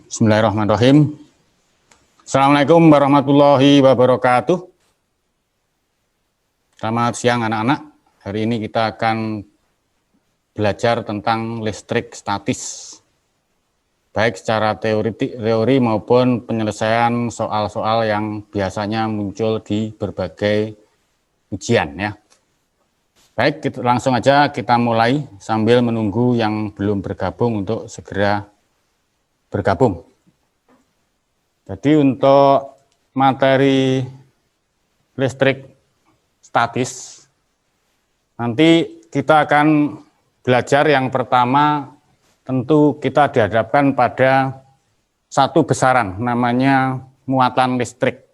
Bismillahirrahmanirrahim. Assalamualaikum warahmatullahi wabarakatuh. Selamat siang anak-anak. Hari ini kita akan belajar tentang listrik statis, baik secara teori maupun penyelesaian soal-soal yang biasanya muncul di berbagai ujian ya. Baik, langsung aja kita mulai sambil menunggu yang belum bergabung untuk segera bergabung. Jadi untuk materi listrik statis, nanti kita akan belajar yang pertama, tentu kita dihadapkan pada satu besaran, namanya muatan listrik.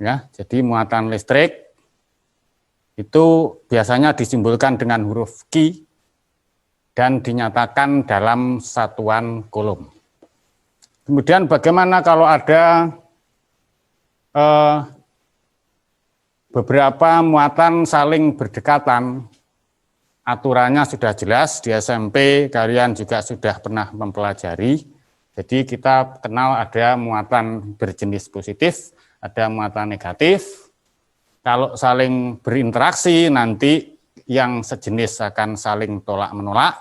Ya, jadi muatan listrik itu biasanya disimbolkan dengan huruf Q dan dinyatakan dalam satuan Coulomb. Kemudian bagaimana kalau ada beberapa muatan saling berdekatan? Aturannya sudah jelas, di SMP kalian juga sudah pernah mempelajari. Jadi kita kenal ada muatan berjenis positif, ada muatan negatif. Kalau saling berinteraksi nanti yang sejenis akan saling tolak-menolak,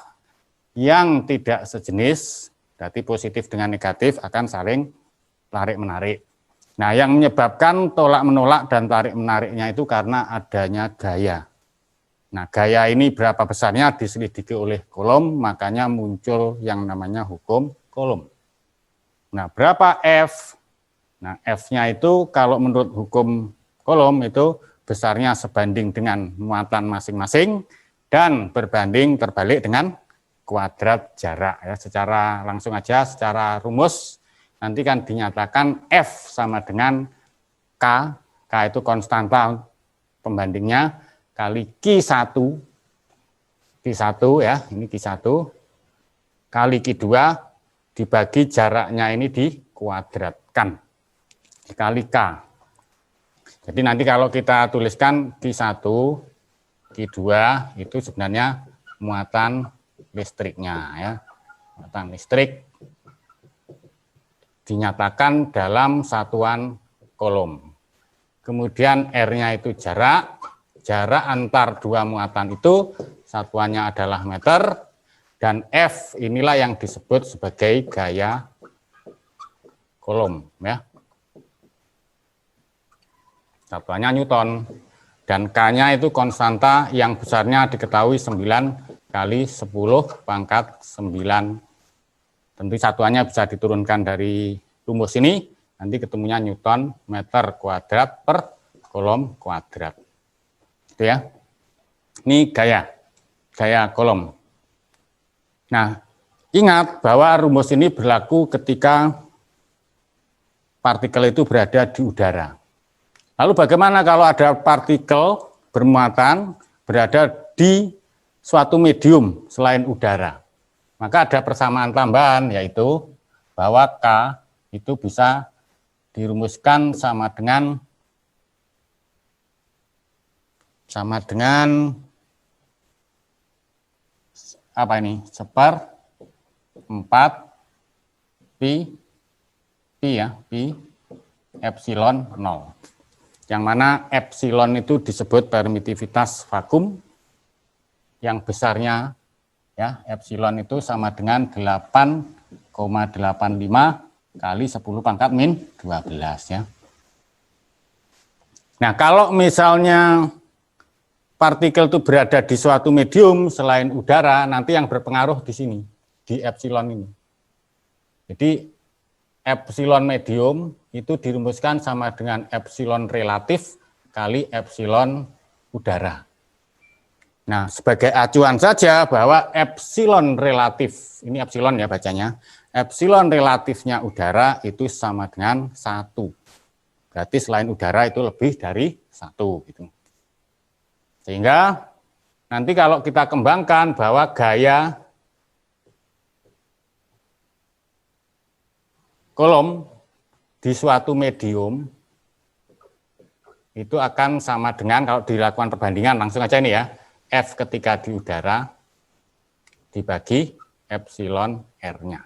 yang tidak sejenis, berarti positif dengan negatif akan saling tarik-menarik. Nah, yang menyebabkan tolak-menolak dan tarik-menariknya itu karena adanya gaya. Nah, gaya ini berapa besarnya diselidiki oleh Coulomb, makanya muncul yang namanya hukum Coulomb. Nah, berapa F? Nah, F-nya itu kalau menurut hukum Coulomb itu besarnya sebanding dengan muatan masing-masing dan berbanding terbalik dengan kuadrat jarak. Ya, secara langsung aja, secara rumus nanti kan dinyatakan F sama dengan K. K itu konstanta pembandingnya kali Q1. Q1 ya, ini Q1 kali Q2 dibagi jaraknya ini dikuadratkan dikali K. Jadi nanti kalau kita tuliskan Q1, Q2 itu sebenarnya muatan listriknya ya. Muatan listrik dinyatakan dalam satuan Coulomb. Kemudian R-nya itu jarak antar dua muatan itu satuannya adalah meter, dan F inilah yang disebut sebagai gaya Coulomb ya. Satuannya Newton, dan K-nya itu konstanta yang besarnya diketahui 9 kali 10 pangkat 9. Tentu satuannya bisa diturunkan dari rumus ini, nanti ketemunya Newton meter kuadrat per Coulomb kuadrat. Itu ya. Ini gaya Coulomb. Nah, ingat bahwa rumus ini berlaku ketika partikel itu berada di udara. Lalu bagaimana kalau ada partikel bermuatan berada di suatu medium selain udara? Maka ada persamaan tambahan, yaitu bahwa K itu bisa dirumuskan sama dengan apa ini? 1/4 pi epsilon 0. Yang mana epsilon itu disebut permitivitas vakum, yang besarnya ya epsilon itu sama dengan 8,85 kali 10 pangkat min 12 ya. Nah, kalau misalnya partikel itu berada di suatu medium selain udara, nanti yang berpengaruh di sini, di epsilon ini. Jadi epsilon medium itu dirumuskan sama dengan epsilon relatif kali epsilon udara. Nah, sebagai acuan saja bahwa epsilon relatif, ini epsilon ya bacanya, epsilon relatifnya udara itu sama dengan 1. Berarti selain udara itu lebih dari 1. Gitu. Sehingga nanti kalau kita kembangkan bahwa gaya Coulomb di suatu medium itu akan sama dengan, kalau dilakukan perbandingan langsung aja ini ya, F ketika di udara dibagi epsilon R-nya.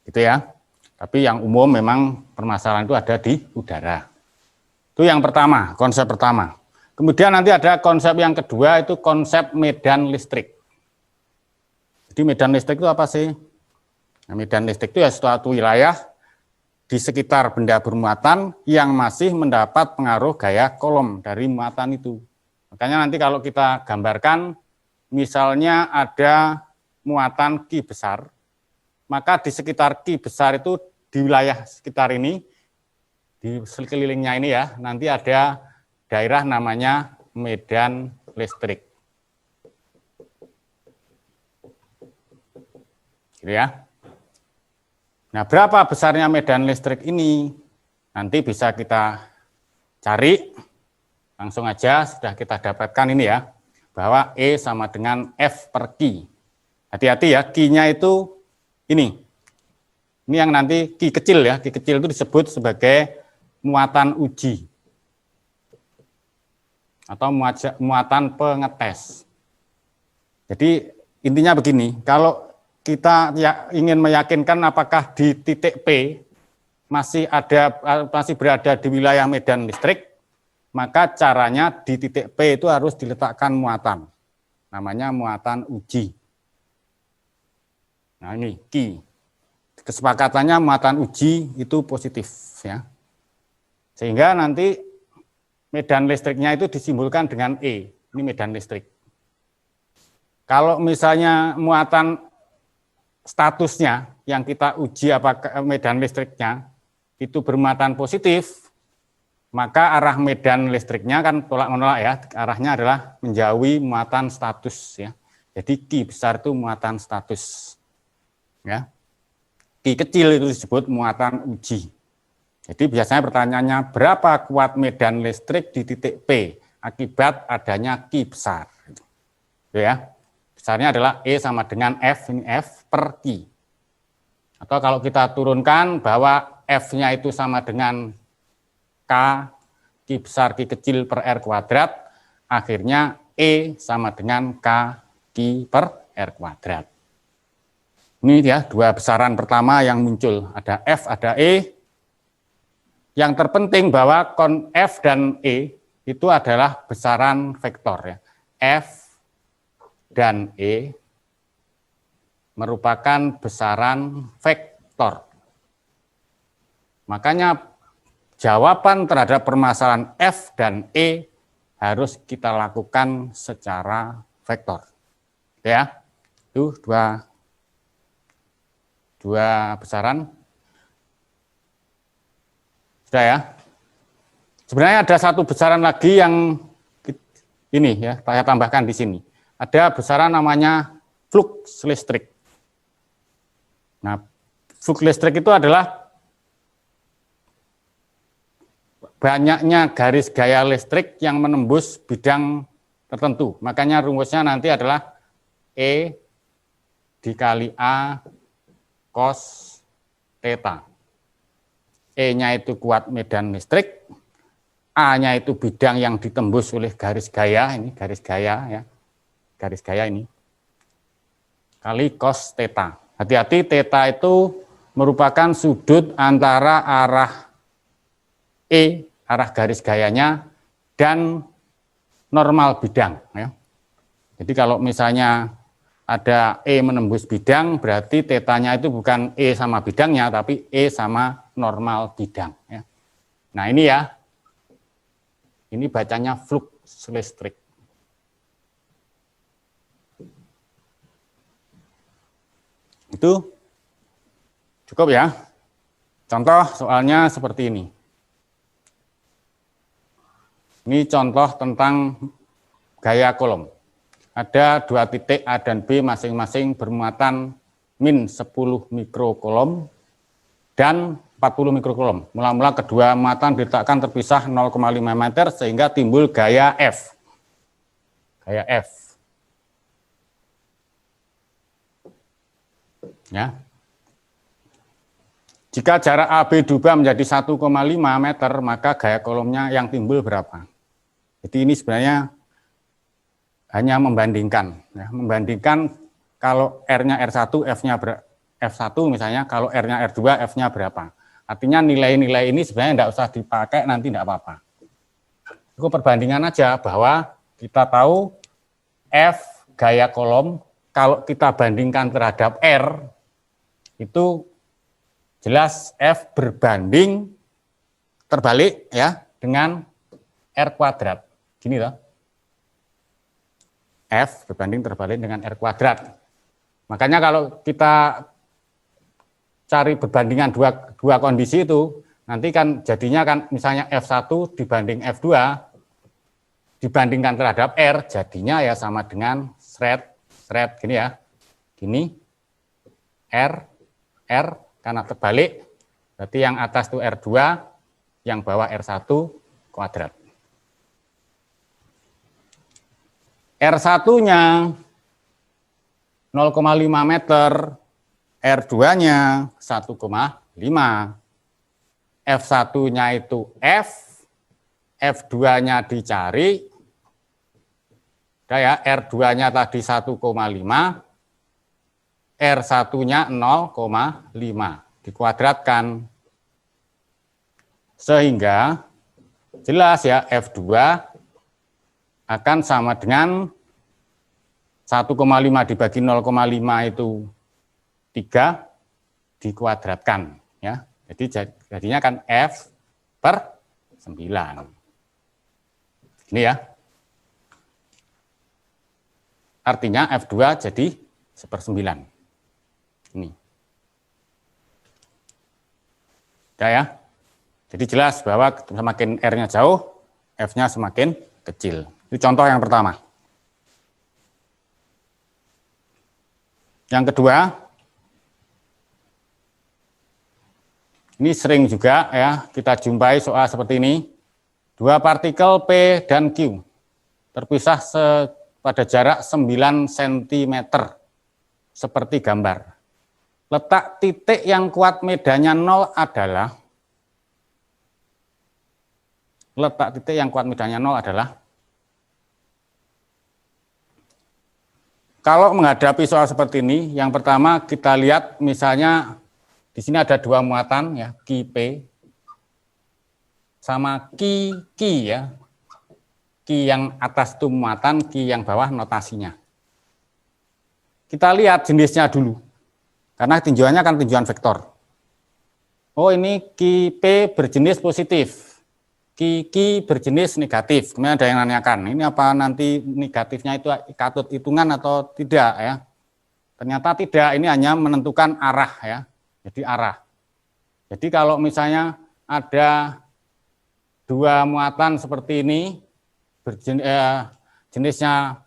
gitu ya. Tapi yang umum memang permasalahan itu ada di udara. Itu yang pertama, konsep pertama. Kemudian nanti ada konsep yang kedua, itu konsep medan listrik. Jadi medan listrik itu apa sih? Nah, medan listrik itu ya suatu wilayah di sekitar benda bermuatan yang masih mendapat pengaruh gaya Coulomb dari muatan itu. Makanya nanti kalau kita gambarkan, misalnya ada muatan Q besar, maka di sekitar Q besar itu di wilayah sekitar ini, di sekelilingnya ini ya, nanti ada daerah namanya medan listrik. Gitu ya. Nah, berapa besarnya medan listrik ini? Nanti bisa kita cari, langsung aja sudah kita dapatkan ini ya, bahwa E sama dengan F per Q. Hati-hati ya, Q-nya itu ini. Ini yang nanti Q kecil ya, Q kecil itu disebut sebagai muatan uji atau muatan pengetes. Jadi intinya begini, kalau kita ingin meyakinkan apakah di titik P masih berada di wilayah medan listrik, maka caranya di titik P itu harus diletakkan muatan. Namanya muatan uji. Nah ini Q. Kesepakatannya muatan uji itu positif ya. Sehingga nanti medan listriknya itu disimbolkan dengan E. Ini medan listrik. Kalau misalnya muatan statusnya yang kita uji apakah medan listriknya itu bermuatan positif, maka arah medan listriknya kan tolak-menolak ya, arahnya adalah menjauhi muatan status ya. Jadi Q besar itu muatan status. Ya. Q kecil itu disebut muatan uji. Jadi biasanya pertanyaannya berapa kuat medan listrik di titik P akibat adanya Q besar. Ya. Besarnya adalah E sama dengan F, ini F per Q. Atau kalau kita turunkan bahwa F-nya itu sama dengan K, Q besar, Q kecil per R kuadrat, akhirnya E sama dengan K, Q per R kuadrat. Ini ya dua besaran pertama yang muncul, ada F, ada E. Yang terpenting bahwa F dan E itu adalah besaran vektor ya. F dan E merupakan besaran vektor. Makanya jawaban terhadap permasalahan F dan E harus kita lakukan secara vektor. Ya, itu dua besaran. Sudah ya. Sebenarnya ada satu besaran lagi yang ini ya, saya tambahkan di sini. Ada besaran namanya flux listrik. Nah, flux listrik itu adalah banyaknya garis gaya listrik yang menembus bidang tertentu. Makanya rumusnya nanti adalah E dikali A cos theta. E-nya itu kuat medan listrik, A-nya itu bidang yang ditembus oleh garis gaya, ini garis gaya ya. Garis gaya ini. Kali cos theta. Hati-hati, theta itu merupakan sudut antara arah E, arah garis gayanya, dan normal bidang. Ya. Jadi kalau misalnya ada E menembus bidang, berarti tetanya itu bukan E sama bidangnya, tapi E sama normal bidang. Ya. Nah ini ya, ini bacanya flux listrik. Itu cukup ya. Contoh soalnya seperti ini. Ini contoh tentang gaya Coulomb. Ada dua titik A dan B masing-masing bermuatan min 10 mikrocoulomb dan 40 mikrocoulomb. Mula-mula kedua muatan diletakkan terpisah 0,5 meter sehingga timbul gaya F. Gaya F. Ya. Jika jarak AB diubah menjadi 1,5 meter, maka gaya Coulombnya yang timbul berapa? Jadi ini sebenarnya hanya membandingkan. Ya. Membandingkan kalau R-nya R1, F1 misalnya, kalau R-nya R2, F-nya berapa. Artinya nilai-nilai ini sebenarnya tidak usah dipakai, nanti tidak apa-apa. Itu perbandingan aja bahwa kita tahu F gaya kolom, kalau kita bandingkan terhadap R, itu jelas F berbanding terbalik ya dengan R kuadrat. Gini loh. F berbanding terbalik dengan R kuadrat. Makanya kalau kita cari perbandingan dua kondisi itu, nanti kan jadinya kan misalnya F1 dibanding F2, dibandingkan terhadap R, jadinya ya sama dengan shred gini ya. Gini, R, karena terbalik, berarti yang atas itu R2, yang bawah R1 kuadrat. R1-nya 0,5 meter, R2-nya 1,5. F1-nya itu F, F2-nya dicari, ya, R2-nya tadi 1,5, R1-nya 0,5, dikuadratkan. Sehingga jelas ya F2 akan sama dengan 1,5 dibagi 0,5 itu 3 dikuadratkan ya. Jadi jadinya kan F per 9. Ini ya. Artinya F2 jadi 1/9. Ini. Ya. Jadi jelas bahwa semakin R-nya jauh, F-nya semakin kecil. Itu contoh yang pertama. Yang kedua, ini sering juga ya kita jumpai soal seperti ini. Dua partikel P dan Q terpisah pada jarak 9 cm seperti gambar. Letak titik yang kuat medannya 0 adalah kalau menghadapi soal seperti ini, yang pertama kita lihat misalnya di sini ada dua muatan ya, Ki P sama Ki ya. Ki yang atas itu muatan, Ki yang bawah notasinya. Kita lihat jenisnya dulu. Karena tinjauannya kan tinjauan vektor. Oh, ini Ki P berjenis positif. Ki berjenis negatif. Kemudian ada yang nanyakan, ini apa nanti negatifnya itu katut hitungan atau tidak ya? Ternyata tidak, ini hanya menentukan arah ya. Jadi arah. Jadi kalau misalnya ada dua muatan seperti ini, jenisnya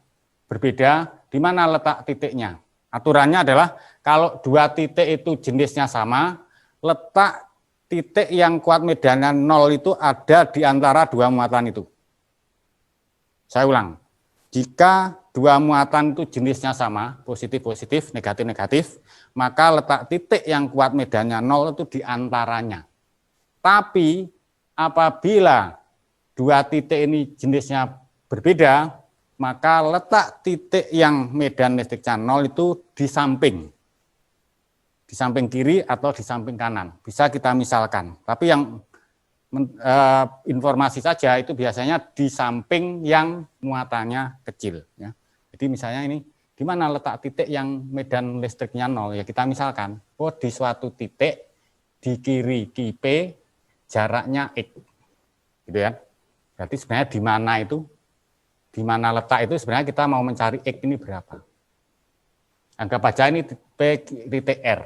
berbeda, di mana letak titiknya? Aturannya adalah kalau dua titik itu jenisnya sama, letak titik yang kuat medannya 0 itu ada di antara dua muatan itu. Saya ulang, jika dua muatan itu jenisnya sama, positif-positif, negatif-negatif, maka letak titik yang kuat medannya 0 itu di antaranya. Tapi apabila dua titik ini jenisnya berbeda, maka letak titik yang medan listriknya 0 itu di samping kiri atau di samping kanan. Bisa kita misalkan, tapi yang informasi saja itu biasanya di samping yang muatannya kecil. Ya. Jadi misalnya ini, di mana letak titik yang medan listriknya 0? Ya kita misalkan, oh di suatu titik di kiri Ki P jaraknya X. Gitu ya. Berarti sebenarnya di mana itu? Di mana letak itu sebenarnya kita mau mencari X ini berapa. Anggap aja ini P titik R.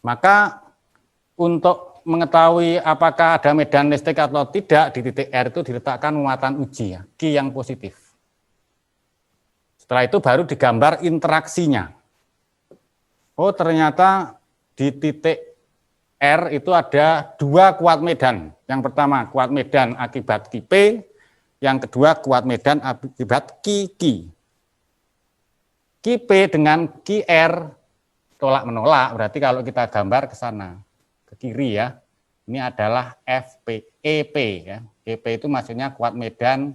Maka untuk mengetahui apakah ada medan listrik atau tidak di titik R itu diletakkan muatan uji ya, Ki yang positif. Setelah itu baru digambar interaksinya. Oh ternyata di titik R itu ada dua kuat medan. Yang pertama kuat medan akibat Ki P, yang kedua kuat medan akibat Ki. Ki P dengan Ki R tolak menolak, berarti kalau kita gambar ke sana, ke kiri ya, ini adalah EP ya. EP itu maksudnya kuat medan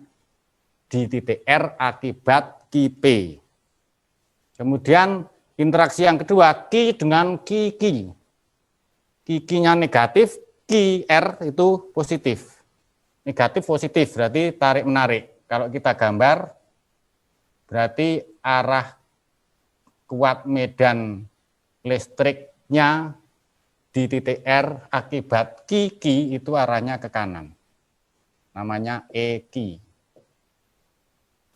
di titik R akibat Ki P. Kemudian Interaksi yang kedua, Ki dengan Ki. Ki-nya negatif, Ki R itu positif. Negatif positif berarti tarik-menarik. Kalau kita gambar, berarti arah kuat medan listriknya di titik R akibat Ki itu arahnya ke kanan. Namanya EQ.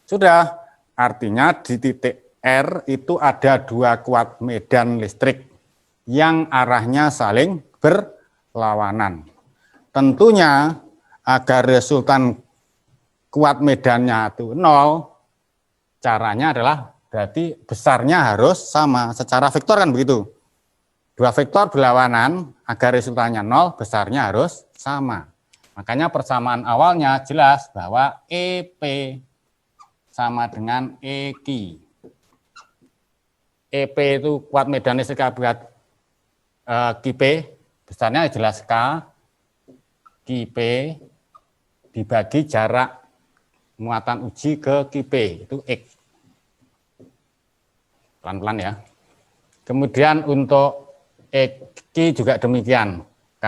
Sudah, artinya di titik R itu ada dua kuat medan listrik yang arahnya saling berlawanan. Tentunya agar resultan kuat medannya itu 0, caranya adalah berarti besarnya harus sama. Secara vektor kan begitu. Dua vektor berlawanan, agar resultannya 0, besarnya harus sama. Makanya persamaan awalnya jelas bahwa EP sama dengan EQ. EP itu kuat medan listrik akibat Kp, besarnya jelas K, Kp dibagi jarak muatan uji ke Kp, itu X. Pelan-pelan ya. Kemudian untuk Q juga demikian, K,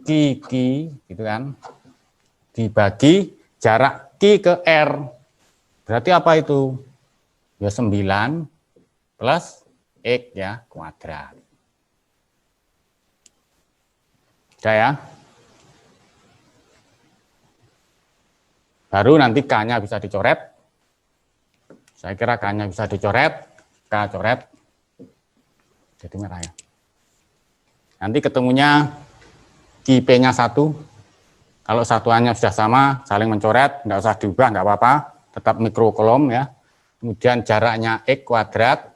Q, gitu kan, dibagi jarak Q ke R. Berarti apa itu? Ya 9 plus X ya kuadrat. Sudah ya. Baru nanti K-nya bisa dicoret. Saya kira K-nya bisa dicoret, K coret. Jadi merah ya. Nanti ketemunya P-nya 1. Kalau satuannya sudah sama, saling mencoret, nggak usah diubah, nggak apa-apa. Tetap mikrokolom ya. Kemudian jaraknya X kuadrat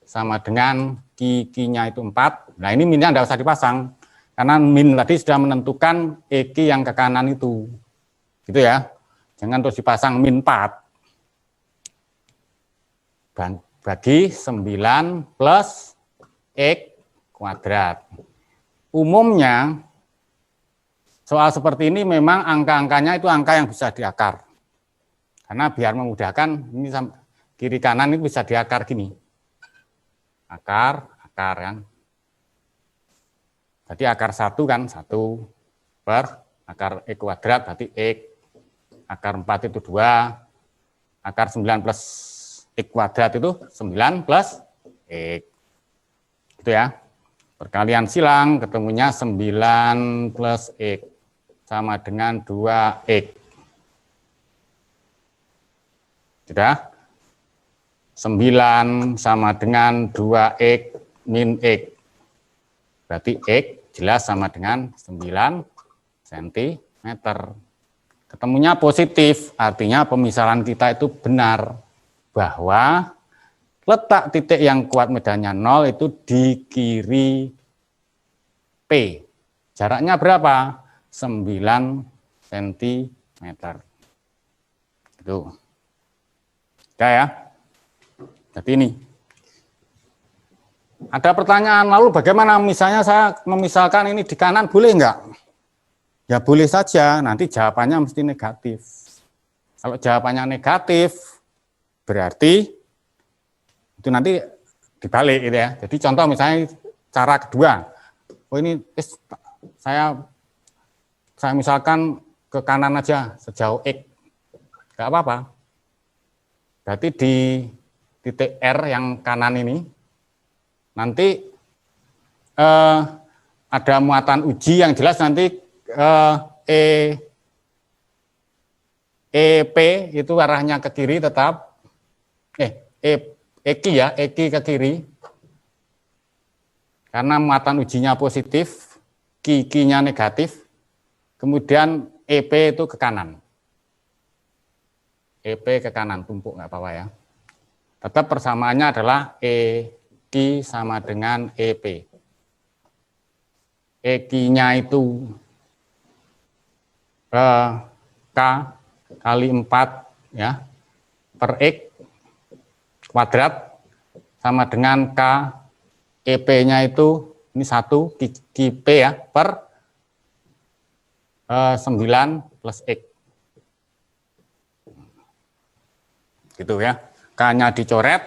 sama dengan Q-nya itu 4. Nah ini minnya nggak usah dipasang. Karena min tadi sudah menentukan EQ yang ke kanan itu. Gitu ya. Jangan terus dipasang min 4. Bagi 9 plus X kuadrat. Umumnya soal seperti ini memang angka-angkanya itu angka yang bisa diakar. Karena biar memudahkan, ini kiri kanan ini bisa diakar gini. Akar kan. Jadi akar 1 kan 1 per akar X kuadrat berarti X. Akar 4 itu 2. Akar 9 plus X kuadrat itu 9 plus X. Gitu ya. Perkalian silang ketemunya 9 plus X sama dengan 2X. Sudah? 9 sama dengan 2X min X. Berarti X jelas sama dengan 9 cm. Ketemunya positif, artinya pemisahan kita itu benar. Bahwa letak titik yang kuat medannya 0 itu di kiri P. Jaraknya berapa? 9 cm. Itu. Udah ya. Jadi ini. Ada pertanyaan, lalu bagaimana misalnya saya memisalkan ini di kanan boleh enggak? Ya boleh saja, nanti jawabannya mesti negatif. Kalau jawabannya negatif, berarti itu nanti dibalik gitu ya. Jadi contoh misalnya cara kedua, oh ini saya misalkan ke kanan aja sejauh X, enggak apa-apa. Berarti di titik R yang kanan ini nanti ada muatan uji yang jelas nanti EP itu arahnya ke kiri tetap EQ ya, EQ ke kiri karena muatan ujinya positif, Q-nya negatif, kemudian EP itu ke kanan. EP ke kanan, tumpuk nggak apa-apa ya. Tetap persamaannya adalah EQ sama dengan EP. EQ-nya itu K kali 4 ya, per X kuadrat sama dengan K, EP-nya itu ini 1 Kp ya, per 9 plus X. Gitu ya, K-nya dicoret,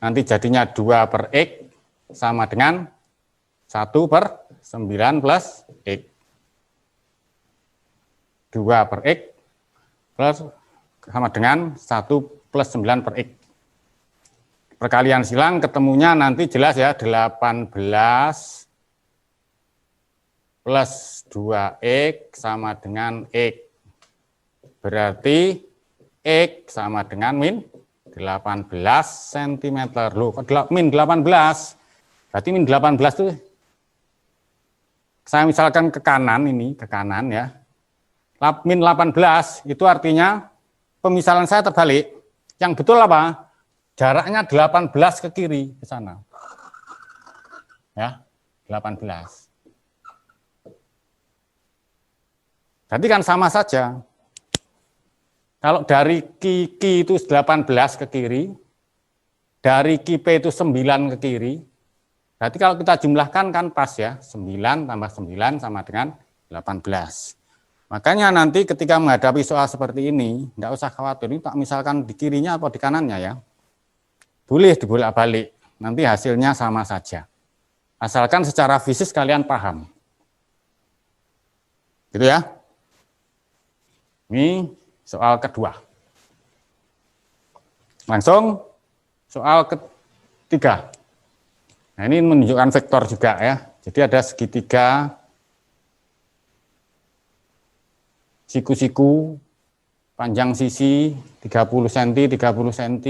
nanti jadinya 2 per X sama dengan 1 per 9 plus X. 2 per X plus sama dengan 1 plus 9 per X. Perkalian silang ketemunya nanti jelas ya, 18 plus 2X sama dengan X. Berarti X sama dengan min 18 cm. Loh, min 18. Berarti min 18 itu saya misalkan ke kanan ini, ke kanan ya. Min 18 itu artinya pemisalan saya terbalik. Yang betul apa? Jaraknya 18 ke kiri ke sana. Ya, 18. Berarti kan sama saja. Kalau dari Q itu 18 ke kiri, dari QP itu 9 ke kiri, berarti kalau kita jumlahkan kan pas ya, 9 tambah 9 sama dengan 18. Makanya nanti ketika menghadapi soal seperti ini, enggak usah khawatir, ini tak misalkan di kirinya atau di kanannya ya. Boleh dibolak-balik, nanti hasilnya sama saja. Asalkan secara fisik kalian paham. Gitu ya. Ini soal kedua. Langsung soal ketiga. Nah, ini menunjukkan vektor juga ya. Jadi ada segitiga, siku-siku, panjang sisi 30 cm, 30 cm,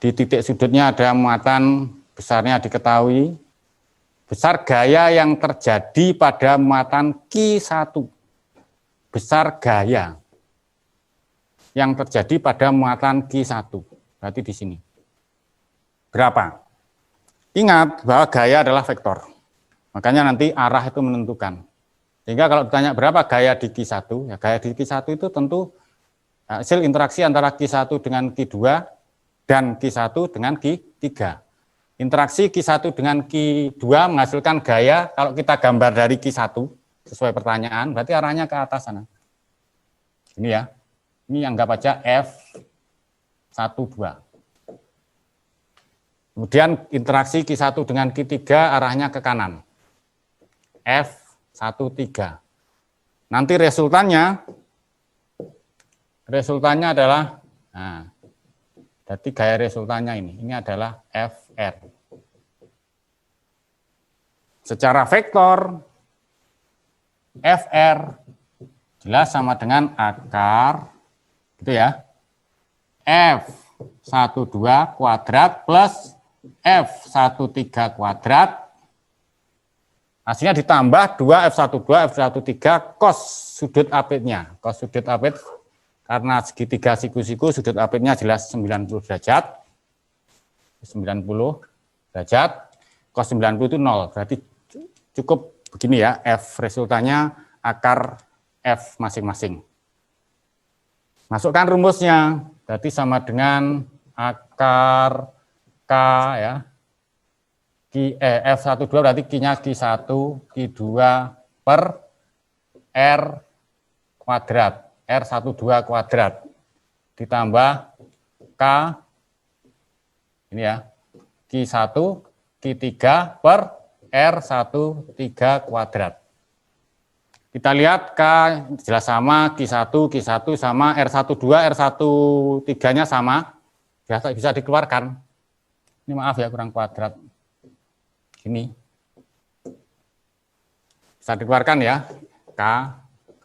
di titik sudutnya ada muatan besarnya diketahui. Besar gaya yang terjadi pada muatan Q1. Besar gaya yang terjadi pada muatan Q1. Berarti di sini. Berapa? Ingat bahwa gaya adalah vektor. Makanya nanti arah itu menentukan. Sehingga kalau ditanya berapa gaya di Q1, ya gaya di Q1 itu tentu hasil interaksi antara Q1 dengan Q2 dan Q1 dengan Q3. Interaksi Q1 dengan Q2 menghasilkan gaya, kalau kita gambar dari Q1, sesuai pertanyaan, berarti arahnya ke atas sana. Ini ya, ini anggap aja F12. Kemudian interaksi Q1 dengan Q3 arahnya ke kanan. F13. Nanti resultannya adalah, nah, jadi gaya resultannya ini adalah FR. Secara vektor, FR jelas sama dengan akar, gitu ya, F12 kuadrat plus F13 kuadrat, hasilnya ditambah 2 F13 cos sudut apitnya. Cos sudut apit karena segitiga siku-siku sudut apitnya jelas 90 derajat. 90 derajat, cos 90 itu 0. Berarti cukup begini ya, F resultannya akar F masing-masing. Masukkan rumusnya, berarti sama dengan akar K ya. F12 berarti Q-nya Q1, Q2 per R kuadrat, R12 kuadrat, ditambah K, ini ya, Q1, Q3 per R13 kuadrat. Kita lihat K jelas sama, Q1 sama, R12, R13-nya sama, bisa dikeluarkan. Ini maaf ya, kurang kuadrat. Ini bisa dikeluarkan ya,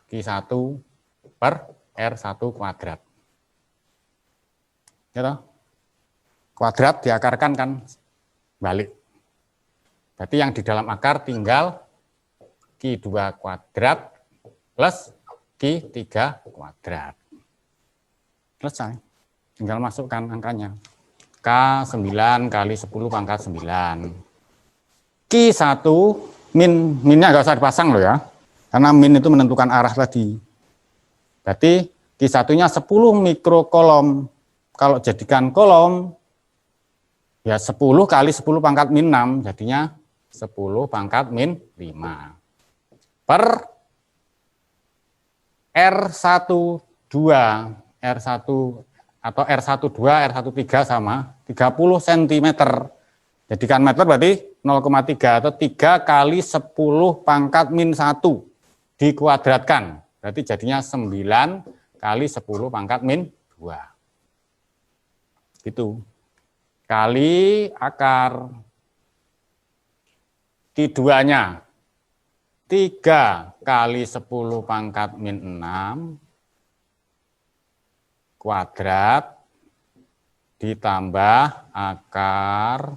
Q1 per R1 kuadrat. Ya, kuadrat diakarkan kan balik. Berarti yang di dalam akar tinggal Q2 kuadrat plus Q3 kuadrat. Selesai. Tinggal masukkan angkanya. K9 kali 10 pangkat 9. Q1, minnya nggak usah dipasang loh ya, karena min itu menentukan arah tadi. Berarti Q1-nya 10 mikrokolom. Kalau jadikan kolom, ya 10 kali 10 pangkat min 6, jadinya 10 pangkat min 5. Per R12, R1 atau R12, R13 sama 30 cm. Jadikan meter berarti 0,3 atau 3 kali 10 pangkat min 1 dikuadratkan. Berarti jadinya 9 kali 10 pangkat min 2. Gitu. Kali akar Q2-nya 3 kali 10 pangkat min 6 kuadrat ditambah akar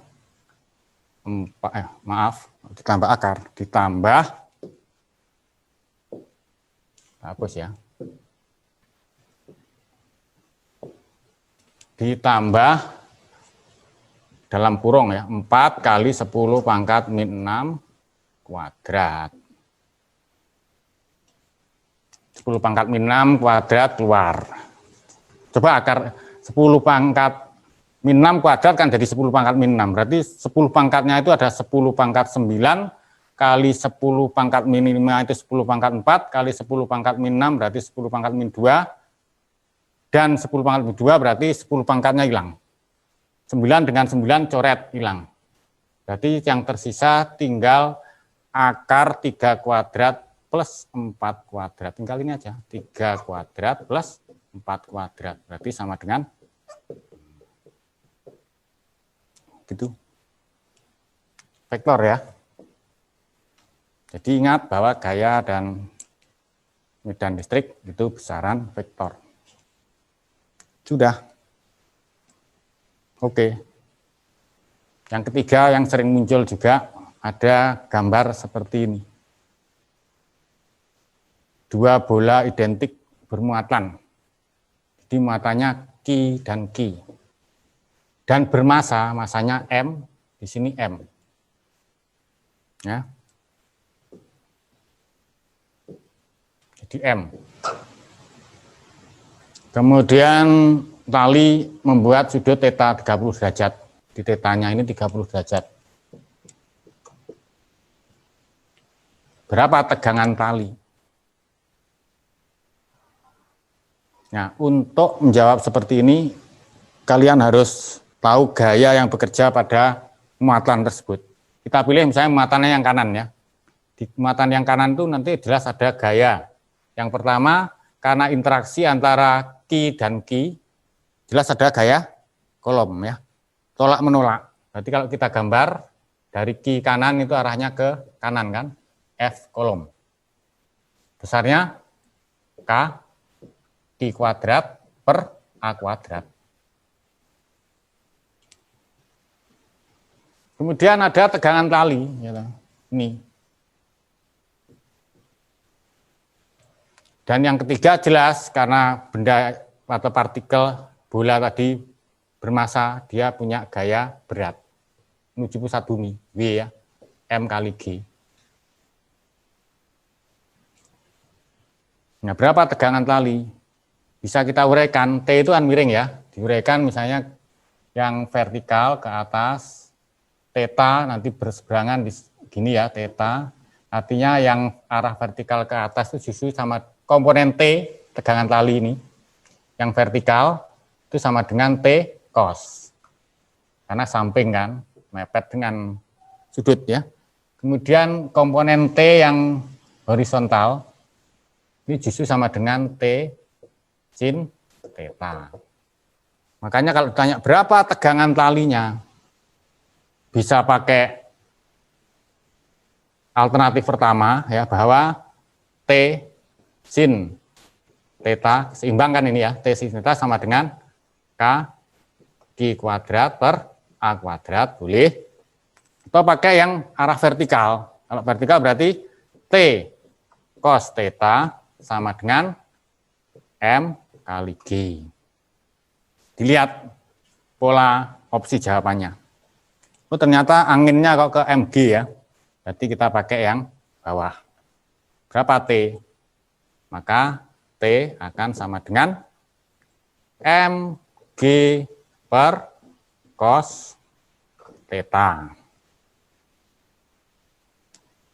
ditambah hapus ya. Ditambah dalam kurung ya, 4 kali 10 pangkat min 6 kuadrat. 10 pangkat min 6 kuadrat keluar. Coba akar 10 pangkat min 6 kuadrat kan jadi 10 pangkat min 6. Berarti 10 pangkatnya itu ada 10 pangkat 9 kali 10 pangkat min 5 itu 10 pangkat 4 kali 10 pangkat min 6 berarti 10 pangkat min 2. Dan 10 pangkat min 2 berarti 10 pangkatnya hilang. 9 dengan 9 coret hilang. Berarti yang tersisa tinggal akar 3 kuadrat plus 4 kuadrat. Tinggal ini aja. 3 kuadrat plus 4 kuadrat. Berarti sama dengan gitu. Vektor ya. Jadi ingat bahwa gaya dan medan listrik itu besaran vektor. Sudah. Oke. Yang ketiga yang sering muncul juga ada gambar seperti ini. Dua bola identik bermuatan. Jadi muatannya Q dan Q. Dan bermasa, masanya M, di sini M. Ya. Jadi M. Kemudian tali membuat sudut theta 30 derajat. Di tetanya ini 30 derajat. Berapa tegangan tali? Nah, untuk menjawab seperti ini, kalian harus tahu gaya yang bekerja pada muatan tersebut. Kita pilih misalnya muatannya yang kanan ya. Di muatan yang kanan itu nanti jelas ada gaya. Yang pertama, karena interaksi antara Q dan Q, jelas ada gaya kolom ya. Tolak menolak. Berarti kalau kita gambar dari Q kanan itu arahnya ke kanan kan, F kolom. Besarnya K Q kuadrat per A kuadrat. Kemudian ada tegangan tali, gitu. Ini. Dan yang ketiga jelas karena benda atau partikel bola tadi bermasa, dia punya gaya berat menuju pusat bumi, W ya, M kali G. Nah, berapa tegangan tali? Bisa kita uraikan, T itu kan miring ya, diuraikan misalnya yang vertikal ke atas, theta nanti berseberangan di gini ya, theta. Artinya yang arah vertikal ke atas itu justru sama komponen T, tegangan tali ini. Yang vertikal itu sama dengan T cos. Karena samping kan, mepet dengan sudut ya. Kemudian komponen T yang horizontal, ini justru sama dengan T sin theta. Makanya kalau ditanya berapa tegangan talinya, bisa pakai alternatif pertama ya, bahwa T sin theta, seimbang kan ini ya, T sin theta sama dengan K Q kuadrat per A kuadrat, boleh. Atau pakai yang arah vertikal. Kalau vertikal berarti T cos theta sama dengan M kali G. Dilihat pola opsi jawabannya. Oh, ternyata anginnya kok ke MG ya. Berarti kita pakai yang bawah. Berapa T? Maka T akan sama dengan MG per cos theta.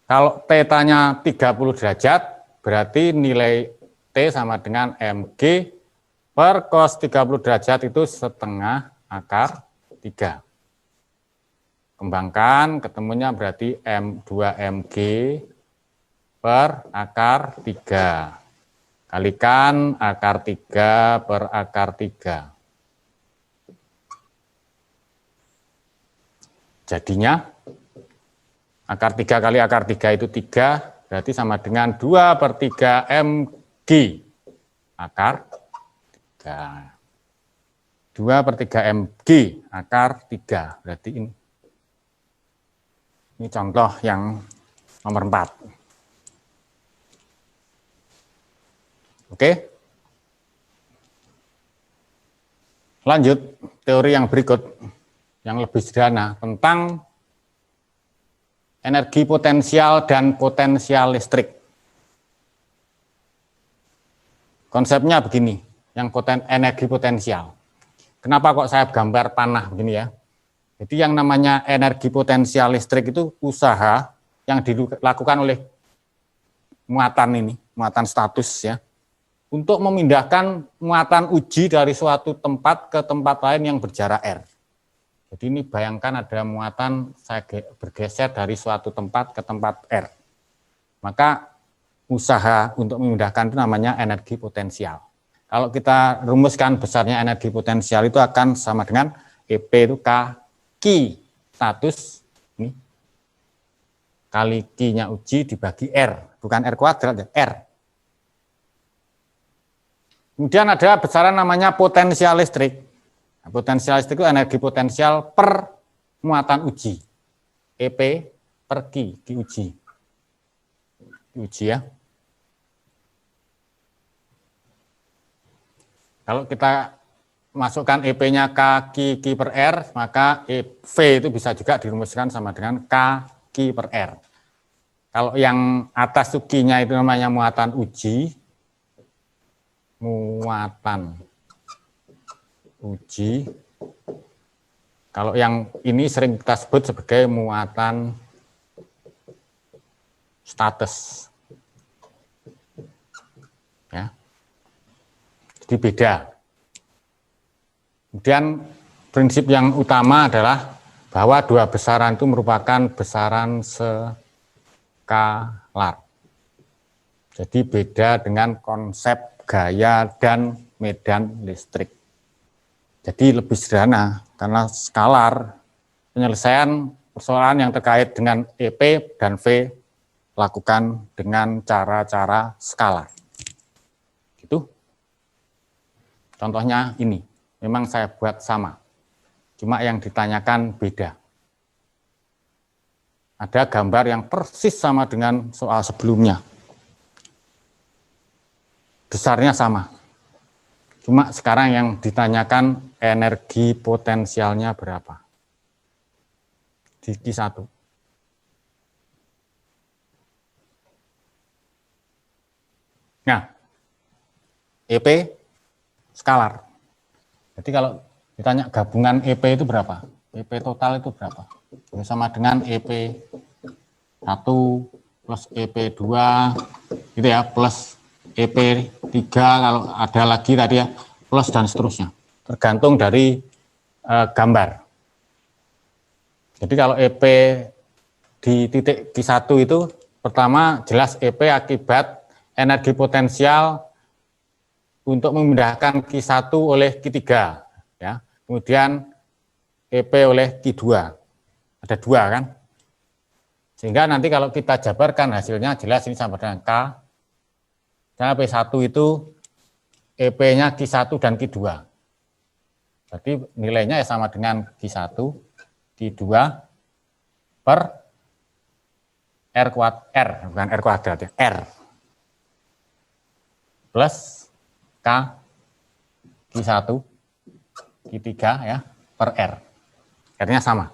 Kalau theta-nya 30 derajat, berarti nilai T sama dengan MG per cos 30 derajat itu setengah akar 3. Kembangkan, ketemunya berarti M2MG per akar 3. Kalikan akar 3 per akar 3. Jadinya akar 3 kali akar 3 itu 3, berarti sama dengan 2 per 3 MG akar 3. 2 per 3 MG akar 3, berarti ini contoh yang nomor 4. Oke. Lanjut, teori yang berikut, yang lebih sederhana, tentang energi potensial dan potensial listrik. Konsepnya begini, yang energi potensial. Kenapa kok saya gambar panah begini ya? Jadi yang namanya energi potensial listrik itu usaha yang dilakukan oleh muatan status ya, untuk memindahkan muatan uji dari suatu tempat ke tempat lain yang berjarak R. Jadi ini bayangkan ada muatan saya bergeser dari suatu tempat ke tempat R. Maka usaha untuk memindahkan itu namanya energi potensial. Kalau kita rumuskan besarnya energi potensial itu akan sama dengan EP itu K Q status ini kali Q-nya uji dibagi R, bukan R kuadrat ya, R. Kemudian ada besaran namanya potensial listrik. Nah, potensial listrik itu energi potensial per muatan uji. EP per Q, Q uji. Q uji ya. Kalau kita masukkan EP-nya K Q per R, maka V itu bisa juga dirumuskan sama dengan K Q per R. Kalau yang atas Q-nya itu namanya muatan uji. Kalau yang ini sering kita sebut sebagai muatan status. Ya. Jadi beda. Kemudian prinsip yang utama adalah bahwa dua besaran itu merupakan besaran skalar. Jadi beda dengan konsep gaya dan medan listrik. Jadi lebih sederhana karena skalar, penyelesaian persoalan yang terkait dengan EP dan V lakukan dengan cara-cara skalar. Gitu. Contohnya ini, memang saya buat sama, cuma yang ditanyakan beda. Ada gambar yang persis sama dengan soal sebelumnya. Besarnya sama. Cuma sekarang yang ditanyakan energi potensialnya berapa. Di Q1. Nah, EP skalar. Jadi kalau ditanya gabungan EP itu berapa? EP total itu berapa? Sama dengan EP 1 plus EP 2 gitu ya, plus EP 3 kalau ada lagi tadi ya, plus dan seterusnya. Tergantung dari gambar. Jadi kalau EP di titik Q1 itu pertama jelas EP akibat energi potensial untuk memindahkan Q1 oleh Q3 ya. Kemudian EP oleh Q2. Ada 2 kan? Sehingga nanti kalau kita jabarkan hasilnya jelas ini sama dengan K. Karena P1 itu EP-nya Q1 dan Q2. Berarti nilainya ya sama dengan Q1, Q2 per R kuadrat, bukan R kuadrat ya, R. Plus K Q1, Q3 ya, per R. R-nya sama.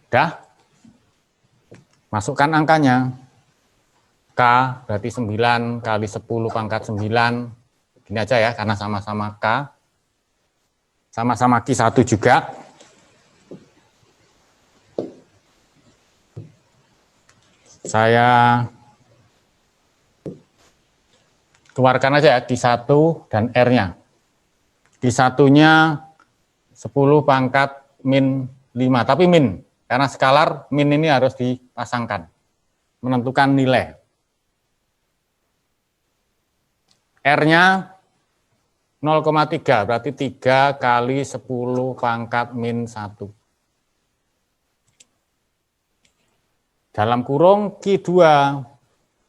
Udah? Masukkan angkanya. K berarti 9 kali 10 pangkat 9. Gini aja ya, karena sama-sama K. Sama-sama Q1 juga. Saya keluarkan aja ya Q1 dan R-nya. Q1-nya 10 pangkat min 5, tapi min, karena skalar min ini harus dipasangkan, menentukan nilai. R-nya 0,3, berarti 3 kali 10 pangkat min 1. Dalam kurung Q2,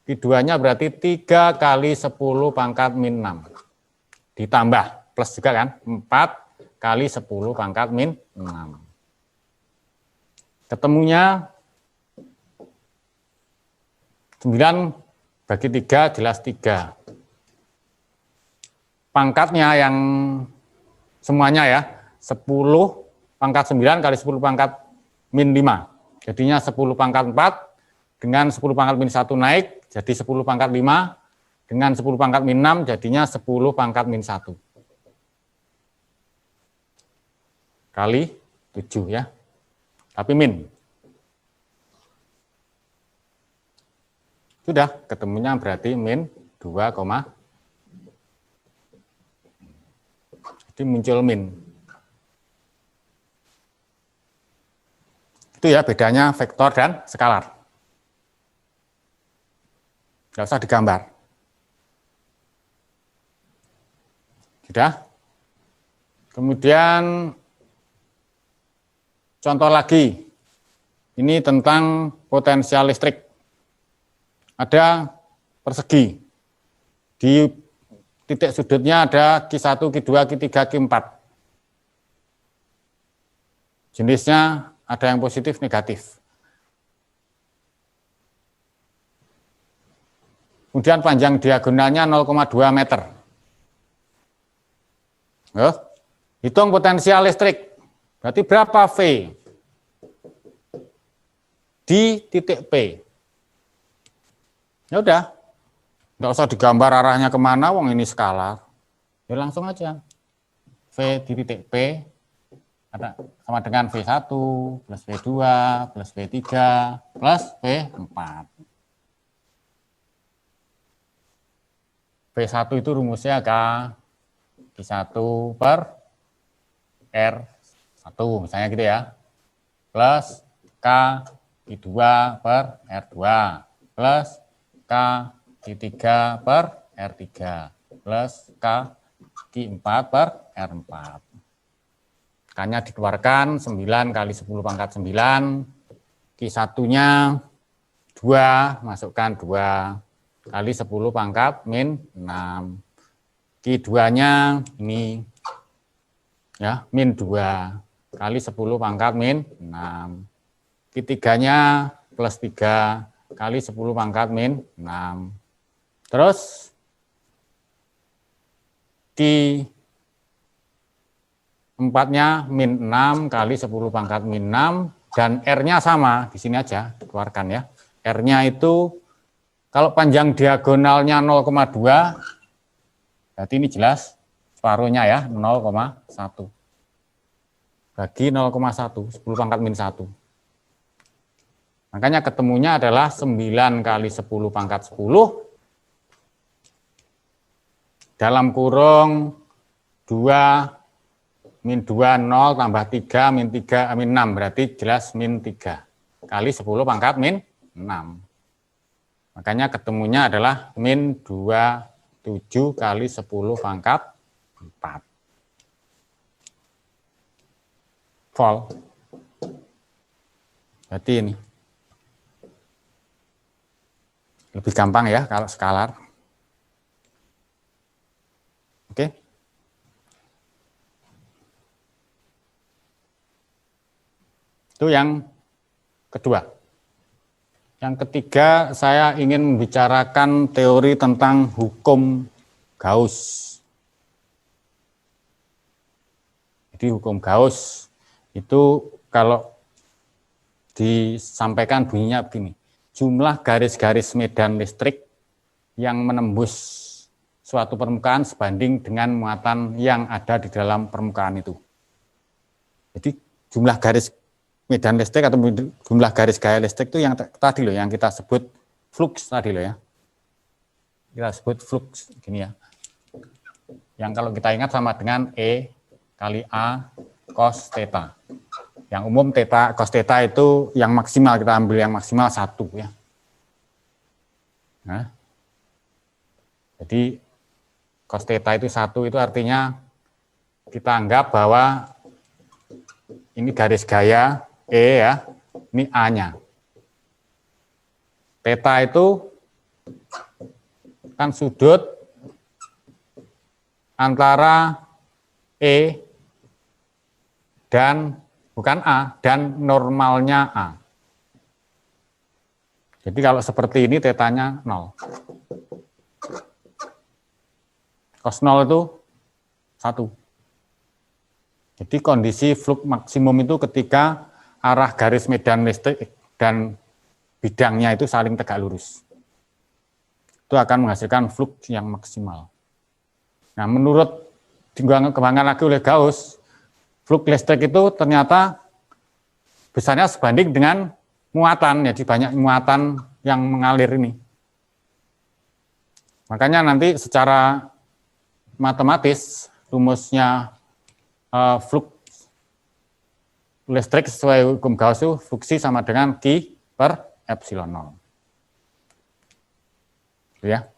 Q2-nya berarti 3 kali 10 pangkat min 6. Ditambah, plus juga kan, 4 kali 10 pangkat min 6. Ketemunya 9 bagi 3 jelas 3. Pangkatnya yang semuanya ya, 10 pangkat 9 kali 10 pangkat min 5. Jadinya 10 pangkat 4 dengan 10 pangkat min 1 naik, jadi 10 pangkat 5 dengan 10 pangkat min 6 jadinya 10 pangkat min 1. Kali 7 ya, tapi min. Sudah, ketemunya berarti min 2, jadi muncul min. Itu ya bedanya vektor dan skalar. Nggak usah digambar. Sudah. Kemudian contoh lagi. Ini tentang potensial listrik. Ada persegi. Di titik sudutnya ada Q1, Q2, Q3, Q4. Jenisnya ada yang positif, negatif. Kemudian panjang diagonalnya 0,2 meter. Hitung potensial listrik. Berarti berapa V di titik P? Ya udah, nggak usah digambar arahnya kemana, wong ini skalar. Ya langsung aja. V di titik P ada sama dengan V1 plus V2 plus V3 plus V4. V1 itu rumusnya Q1 per R1, misalnya gitu ya. Plus K Q2 per R2 plus K Q3 per R3 plus K Q4 per R4. K-nya dikeluarkan 9 kali 10 pangkat 9, Q1-nya 2, masukkan 2 kali 10 pangkat min 6. Q2-nya ini ya min 2 kali 10 pangkat min 6. Q3-nya plus 3 kali 10 pangkat min 6. Terus Q4-nya min 6 kali 10 pangkat min 6 dan R-nya sama, di sini aja keluarkan ya. R-nya itu kalau panjang diagonalnya 0,2 berarti ini jelas separuhnya ya 0,1 bagi 0,1 10 pangkat min 1. Makanya ketemunya adalah 9 kali 10 pangkat 10 dalam kurung 2 min 2, 0, tambah 3, min 3, min 6, berarti jelas min 3, kali 10 pangkat min 6. Makanya ketemunya adalah min 27 kali 10 pangkat 4. Volt. Berarti ini. Lebih gampang ya kalau skalar. Oke. Itu yang kedua. Yang ketiga, saya ingin membicarakan teori tentang hukum Gauss. Jadi hukum Gauss itu kalau disampaikan bunyinya begini, jumlah garis-garis medan listrik yang menembus suatu permukaan sebanding dengan muatan yang ada di dalam permukaan itu. Jadi jumlah garis medan listrik atau jumlah garis gaya listrik itu yang tadi loh, yang kita sebut flux tadi loh ya. kita sebut flux gini ya. Yang kalau kita ingat sama dengan E kali A cos theta. Yang umum theta cos theta itu yang maksimal, kita ambil yang maksimal 1 ya. Nah, jadi cos theta itu 1 itu artinya kita anggap bahwa ini garis gaya E ya, ini A-nya. Theta itu kan sudut antara E dan bukan A dan normalnya A. Jadi kalau seperti ini tetanya 0. Cos 0 itu 1. Jadi kondisi flux maksimum itu ketika arah garis medan listrik dan bidangnya itu saling tegak lurus. Itu akan menghasilkan flux yang maksimal. Nah, menurut dikembangkan lagi oleh Gauss, flux listrik itu ternyata besarnya sebanding dengan muatan, jadi banyak muatan yang mengalir ini. Makanya nanti secara matematis rumusnya flux listrik sesuai hukum Gauss itu fluksi sama dengan Q per epsilon 0. Ya.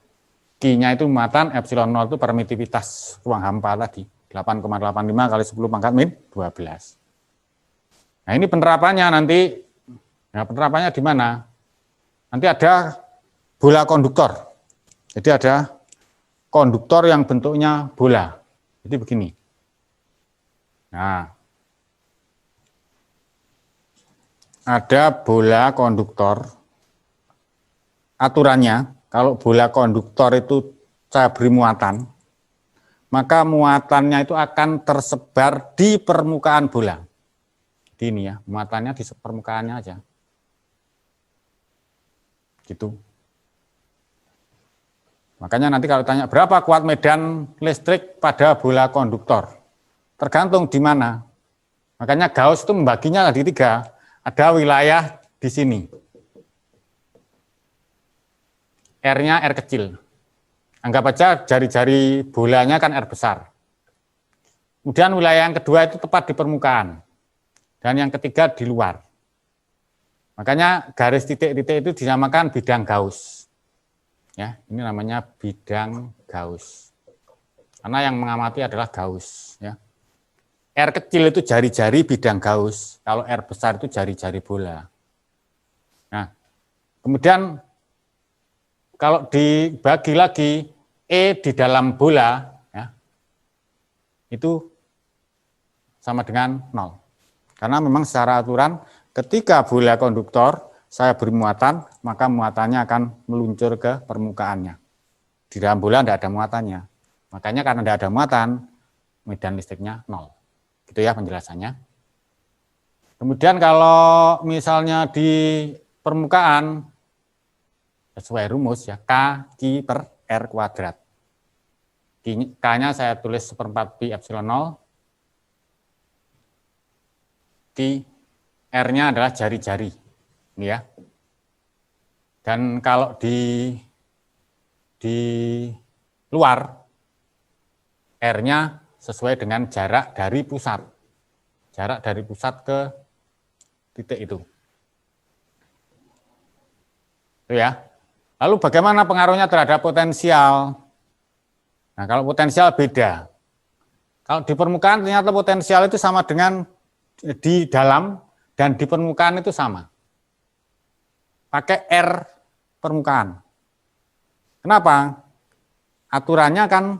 Q-nya itu muatan, epsilon 0 itu permitivitas ruang hampa tadi, 8,85 kali 10 pangkat min 12. Nah, ini penerapannya nanti, nah penerapannya di mana? Nanti ada bola konduktor. Jadi ada konduktor yang bentuknya bola. Jadi begini. Nah, ada bola konduktor. Aturannya, kalau bola konduktor itu saya beri muatan, maka muatannya itu akan tersebar di permukaan bola. Jadi ini ya, muatannya di permukaannya aja. Gitu. Makanya nanti kalau tanya berapa kuat medan listrik pada bola konduktor, tergantung di mana. Makanya Gauss itu membaginya di 3. Ada wilayah di sini. R-nya R kecil. Anggap aja jari-jari bolanya kan R besar. Kemudian wilayah yang kedua itu tepat di permukaan. Dan yang ketiga di luar. Makanya garis titik-titik itu dinamakan bidang Gauss. Ya, ini namanya bidang Gauss. Karena yang mengamati adalah Gauss. Ya. R kecil itu jari-jari bidang Gauss. Kalau R besar itu jari-jari bola. Nah, kemudian kalau dibagi lagi E di dalam bola, ya, itu sama dengan 0. Karena memang secara aturan ketika bola konduktor saya beri muatan, maka muatannya akan meluncur ke permukaannya. Di dalam bola tidak ada muatannya. Makanya karena tidak ada muatan, medan listriknya 0. Gitu ya penjelasannya. Kemudian kalau misalnya di permukaan, sesuai rumus ya, K Q per R kuadrat. K-nya saya tulis 1/4 pi epsilon 0. Q, R-nya adalah jari-jari. Ini ya. Dan kalau di luar, R-nya sesuai dengan jarak dari pusat. Jarak dari pusat ke titik itu. Itu ya. Lalu bagaimana pengaruhnya terhadap potensial? Nah, kalau potensial beda. Kalau di permukaan ternyata potensial itu sama dengan di dalam dan di permukaan itu sama. Pakai R permukaan. Kenapa? Aturannya kan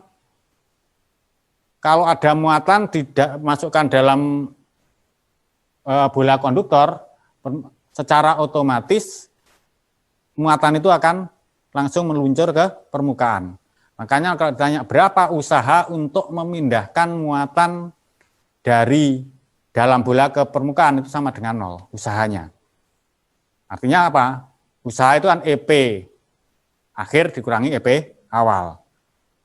kalau ada muatan tidak masukkan dalam bola konduktor, secara otomatis muatan itu akan langsung meluncur ke permukaan. Makanya kalau ditanya berapa usaha untuk memindahkan muatan dari dalam bola ke permukaan itu sama dengan 0 usahanya. Artinya apa? Usaha itu kan EP akhir dikurangi EP awal.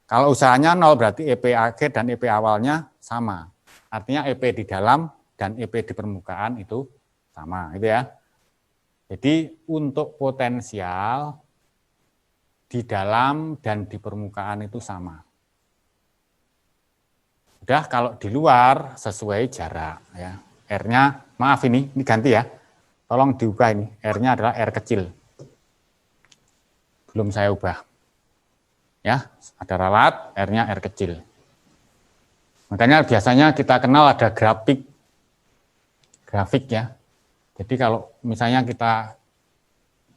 Kalau usahanya 0 berarti EP akhir dan EP awalnya sama. Artinya EP di dalam dan EP di permukaan itu sama, gitu ya. Jadi untuk potensial di dalam dan di permukaan itu sama. Udah kalau di luar sesuai jarak ya. R-nya, maaf ini ganti ya. Tolong diubah ini, R-nya adalah R kecil. Belum saya ubah. Ya, ada ralat, R-nya R kecil. Makanya biasanya kita kenal ada grafik ya. Jadi kalau misalnya kita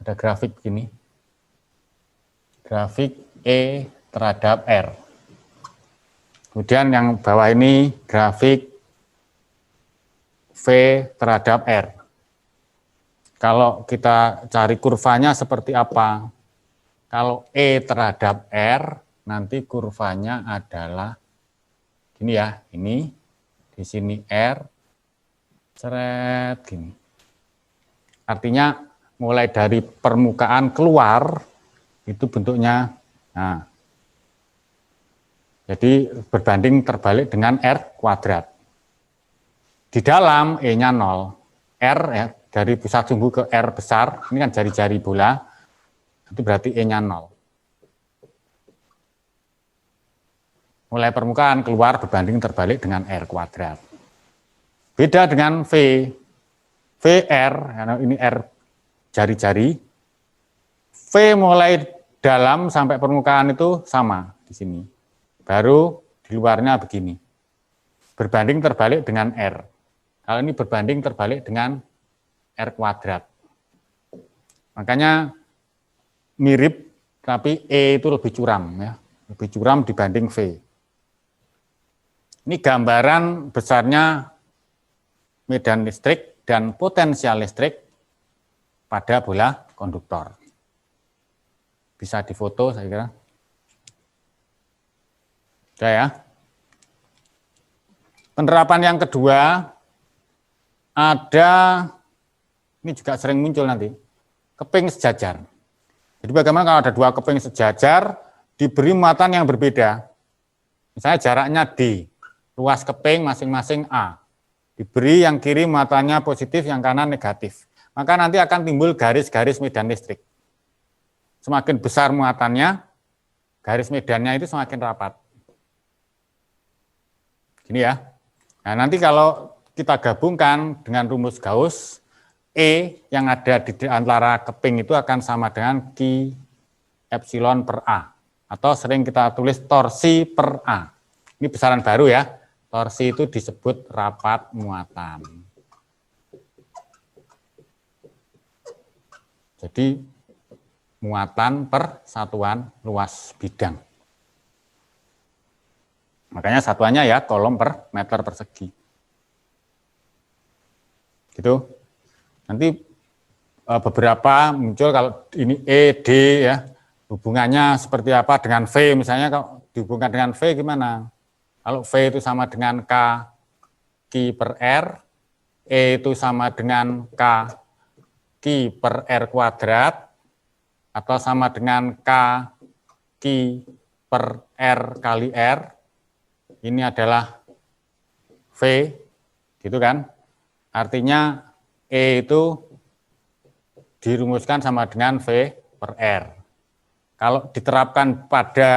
ada grafik begini, grafik E terhadap R. Kemudian yang bawah ini grafik V terhadap R. Kalau kita cari kurvanya seperti apa? Kalau E terhadap R, nanti kurvanya adalah gini ya, ini di sini R, seret gini. Artinya mulai dari permukaan keluar itu bentuknya, nah, jadi berbanding terbalik dengan R kuadrat. Di dalam E-nya 0, R ya, dari pusat sumbu ke R besar, ini kan jari-jari bola, itu berarti E-nya 0. Mulai permukaan keluar berbanding terbalik dengan R kuadrat. Beda dengan V. VR, ini R jari-jari. V mulai dalam sampai permukaan itu sama di sini. Baru di luarnya begini. Berbanding terbalik dengan R. Kalau ini berbanding terbalik dengan R kuadrat. Makanya mirip, tapi E itu lebih curam ya. Lebih curam dibanding V. Ini gambaran besarnya medan listrik dan potensial listrik pada bola konduktor. Bisa difoto saya kira. Sudah ya. Penerapan yang kedua, ada, ini juga sering muncul nanti, keping sejajar. Jadi bagaimana kalau ada dua keping sejajar, diberi muatan yang berbeda. Misalnya jaraknya D. Luas keping masing-masing A. Diberi yang kiri muatannya positif, yang kanan negatif. Maka nanti akan timbul garis-garis medan listrik. Semakin besar muatannya, garis medannya itu semakin rapat. Gini ya. Nah, nanti kalau kita gabungkan dengan rumus Gauss, E yang ada di antara keping itu akan sama dengan Q epsilon per A. Atau sering kita tulis torsi per A. Ini besaran baru ya. Torsi itu disebut rapat muatan. Jadi muatan per satuan luas bidang. Makanya satuannya ya kolom per meter persegi. Gitu. Nanti beberapa muncul kalau ini E, D ya. Hubungannya seperti apa dengan V misalnya, kalau dihubungkan dengan V gimana? Kalau V itu sama dengan K Q per R, E itu sama dengan K Q per R kuadrat, atau sama dengan K Q per R kali R, ini adalah V, gitu kan? Artinya E itu dirumuskan sama dengan V per R. Kalau diterapkan pada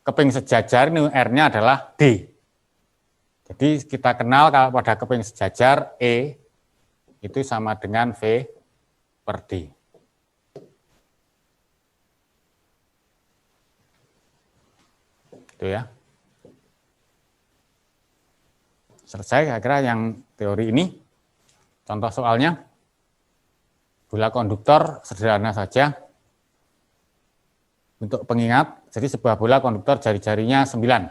keping sejajar, ini R-nya adalah D. Jadi kita kenal kalau pada keping sejajar E itu sama dengan V per D. Itu ya. Selesai kira-kira yang teori ini. Contoh soalnya, bola konduktor sederhana saja. Untuk pengingat, jadi sebuah bola konduktor jari-jarinya 9.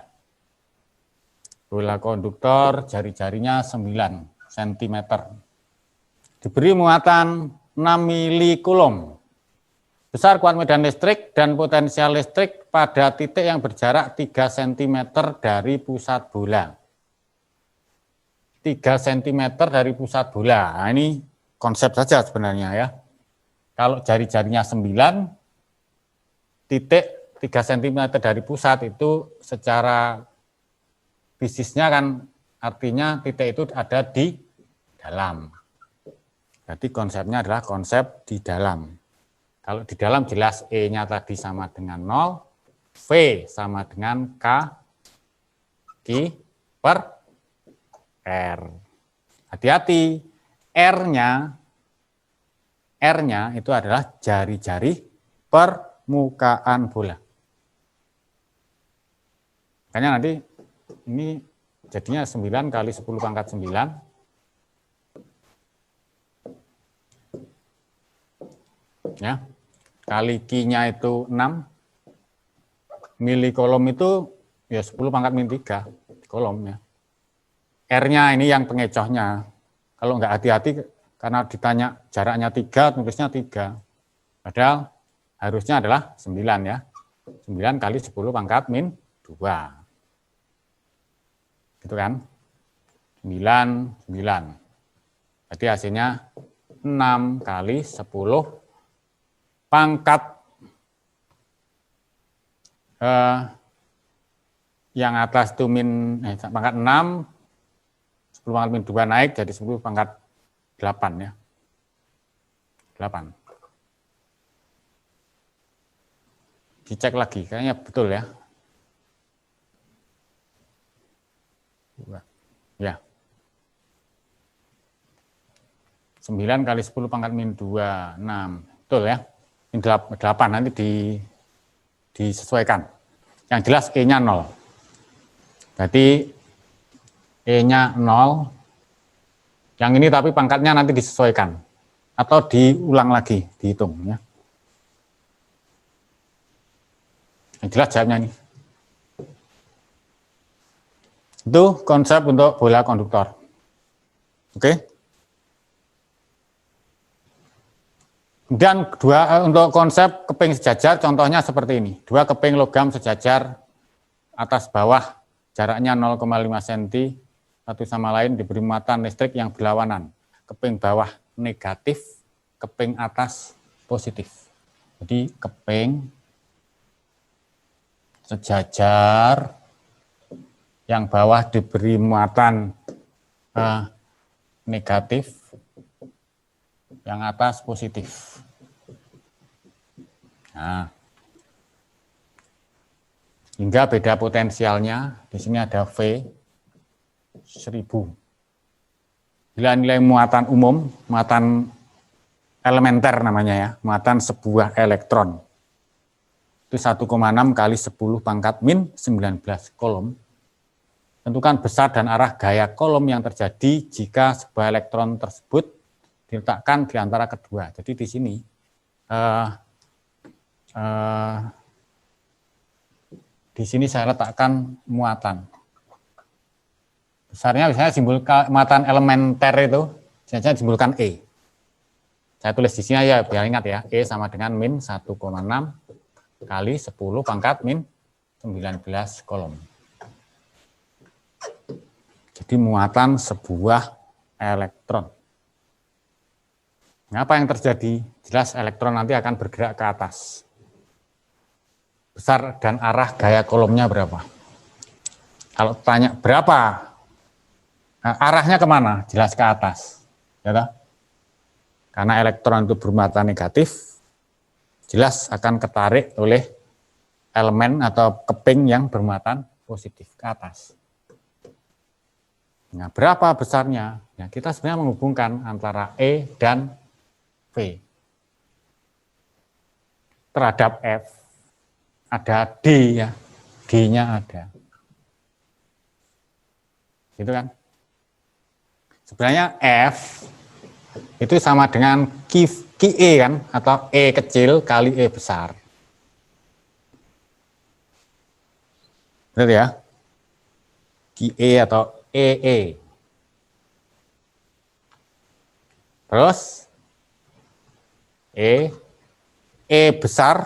Bola konduktor jari-jarinya 9 cm. Diberi muatan 6 milikulom. Besar kuat medan listrik dan potensial listrik pada titik yang berjarak 3 cm dari pusat bola. 3 cm dari pusat bola. Nah, ini konsep saja sebenarnya ya. Kalau jari-jarinya 9, titik 3 cm dari pusat itu secara fisiknya kan artinya titik itu ada di dalam. Jadi konsepnya adalah konsep di dalam. Kalau di dalam jelas E-nya tadi sama dengan 0, V sama dengan K Q per R. Hati-hati, R-nya itu adalah jari-jari permukaan bola. Makanya nanti ini jadinya 9 kali 10 pangkat 9. Ya, kali Q-nya itu 6. Mili kolom itu ya 10 pangkat min 3 kolom ya. R-nya ini yang pengecohnya. Kalau nggak hati-hati karena ditanya jaraknya 3, tulisnya 3. Padahal harusnya adalah 9 ya. 9 kali 10 pangkat min 2. Gitu kan? 9, 9. Jadi hasilnya 6 kali 10 pangkat yang atas itu pangkat 6, 10 pangkat min 2 naik jadi 10 pangkat 8 ya. 8. Dicek lagi, kayaknya betul ya. Ya. 9 kali 10 pangkat min 2, 6. Betul ya. Ini 8 nanti disesuaikan. Yang jelas E-nya 0. Berarti E-nya 0. Yang ini tapi pangkatnya nanti disesuaikan. Atau diulang lagi, dihitung ya. Yang jelas jawabnya ini. Itu konsep untuk bola konduktor. Oke. Dan untuk konsep keping sejajar, contohnya seperti ini. 2 keping logam sejajar atas bawah, jaraknya 0,5 cm, satu sama lain diberi muatan listrik yang berlawanan. Keping bawah negatif, keping atas positif. Jadi keping sejajar yang bawah diberi muatan negatif, yang atas positif. Nah, hingga beda potensialnya, di sini ada V 1000. Bila nilai muatan umum, muatan elementer namanya ya, muatan sebuah elektron, itu 1,6 kali 10 pangkat min 19 kolom. Tentukan besar dan arah gaya kolom yang terjadi jika sebuah elektron tersebut diletakkan di antara kedua. Jadi di sini saya letakkan muatan. Besarnya misalnya simbolkan muatan elementer itu, biasanya simbolkan E. Saya tulis di sini ya biar ingat ya, E sama dengan min 1,6 kali 10 pangkat min 19 kolom. Jadi muatan sebuah elektron. Nah, apa yang terjadi? Jelas elektron nanti akan bergerak ke atas. Besar dan arah gaya kolomnya berapa? Kalau tanya berapa, nah, arahnya kemana? Jelas ke atas. Ya toh? Karena elektron itu bermuatan negatif, jelas akan ketarik oleh elemen atau keping yang bermuatan positif ke atas. Nah, berapa besarnya? Ya, kita sebenarnya menghubungkan antara E dan V. Terhadap F ada D ya, D-nya ada. Gitu kan? Sebenarnya F itu sama dengan QE kan, atau E kecil kali E besar. Benar ya? QE atau EE. Terus E besar,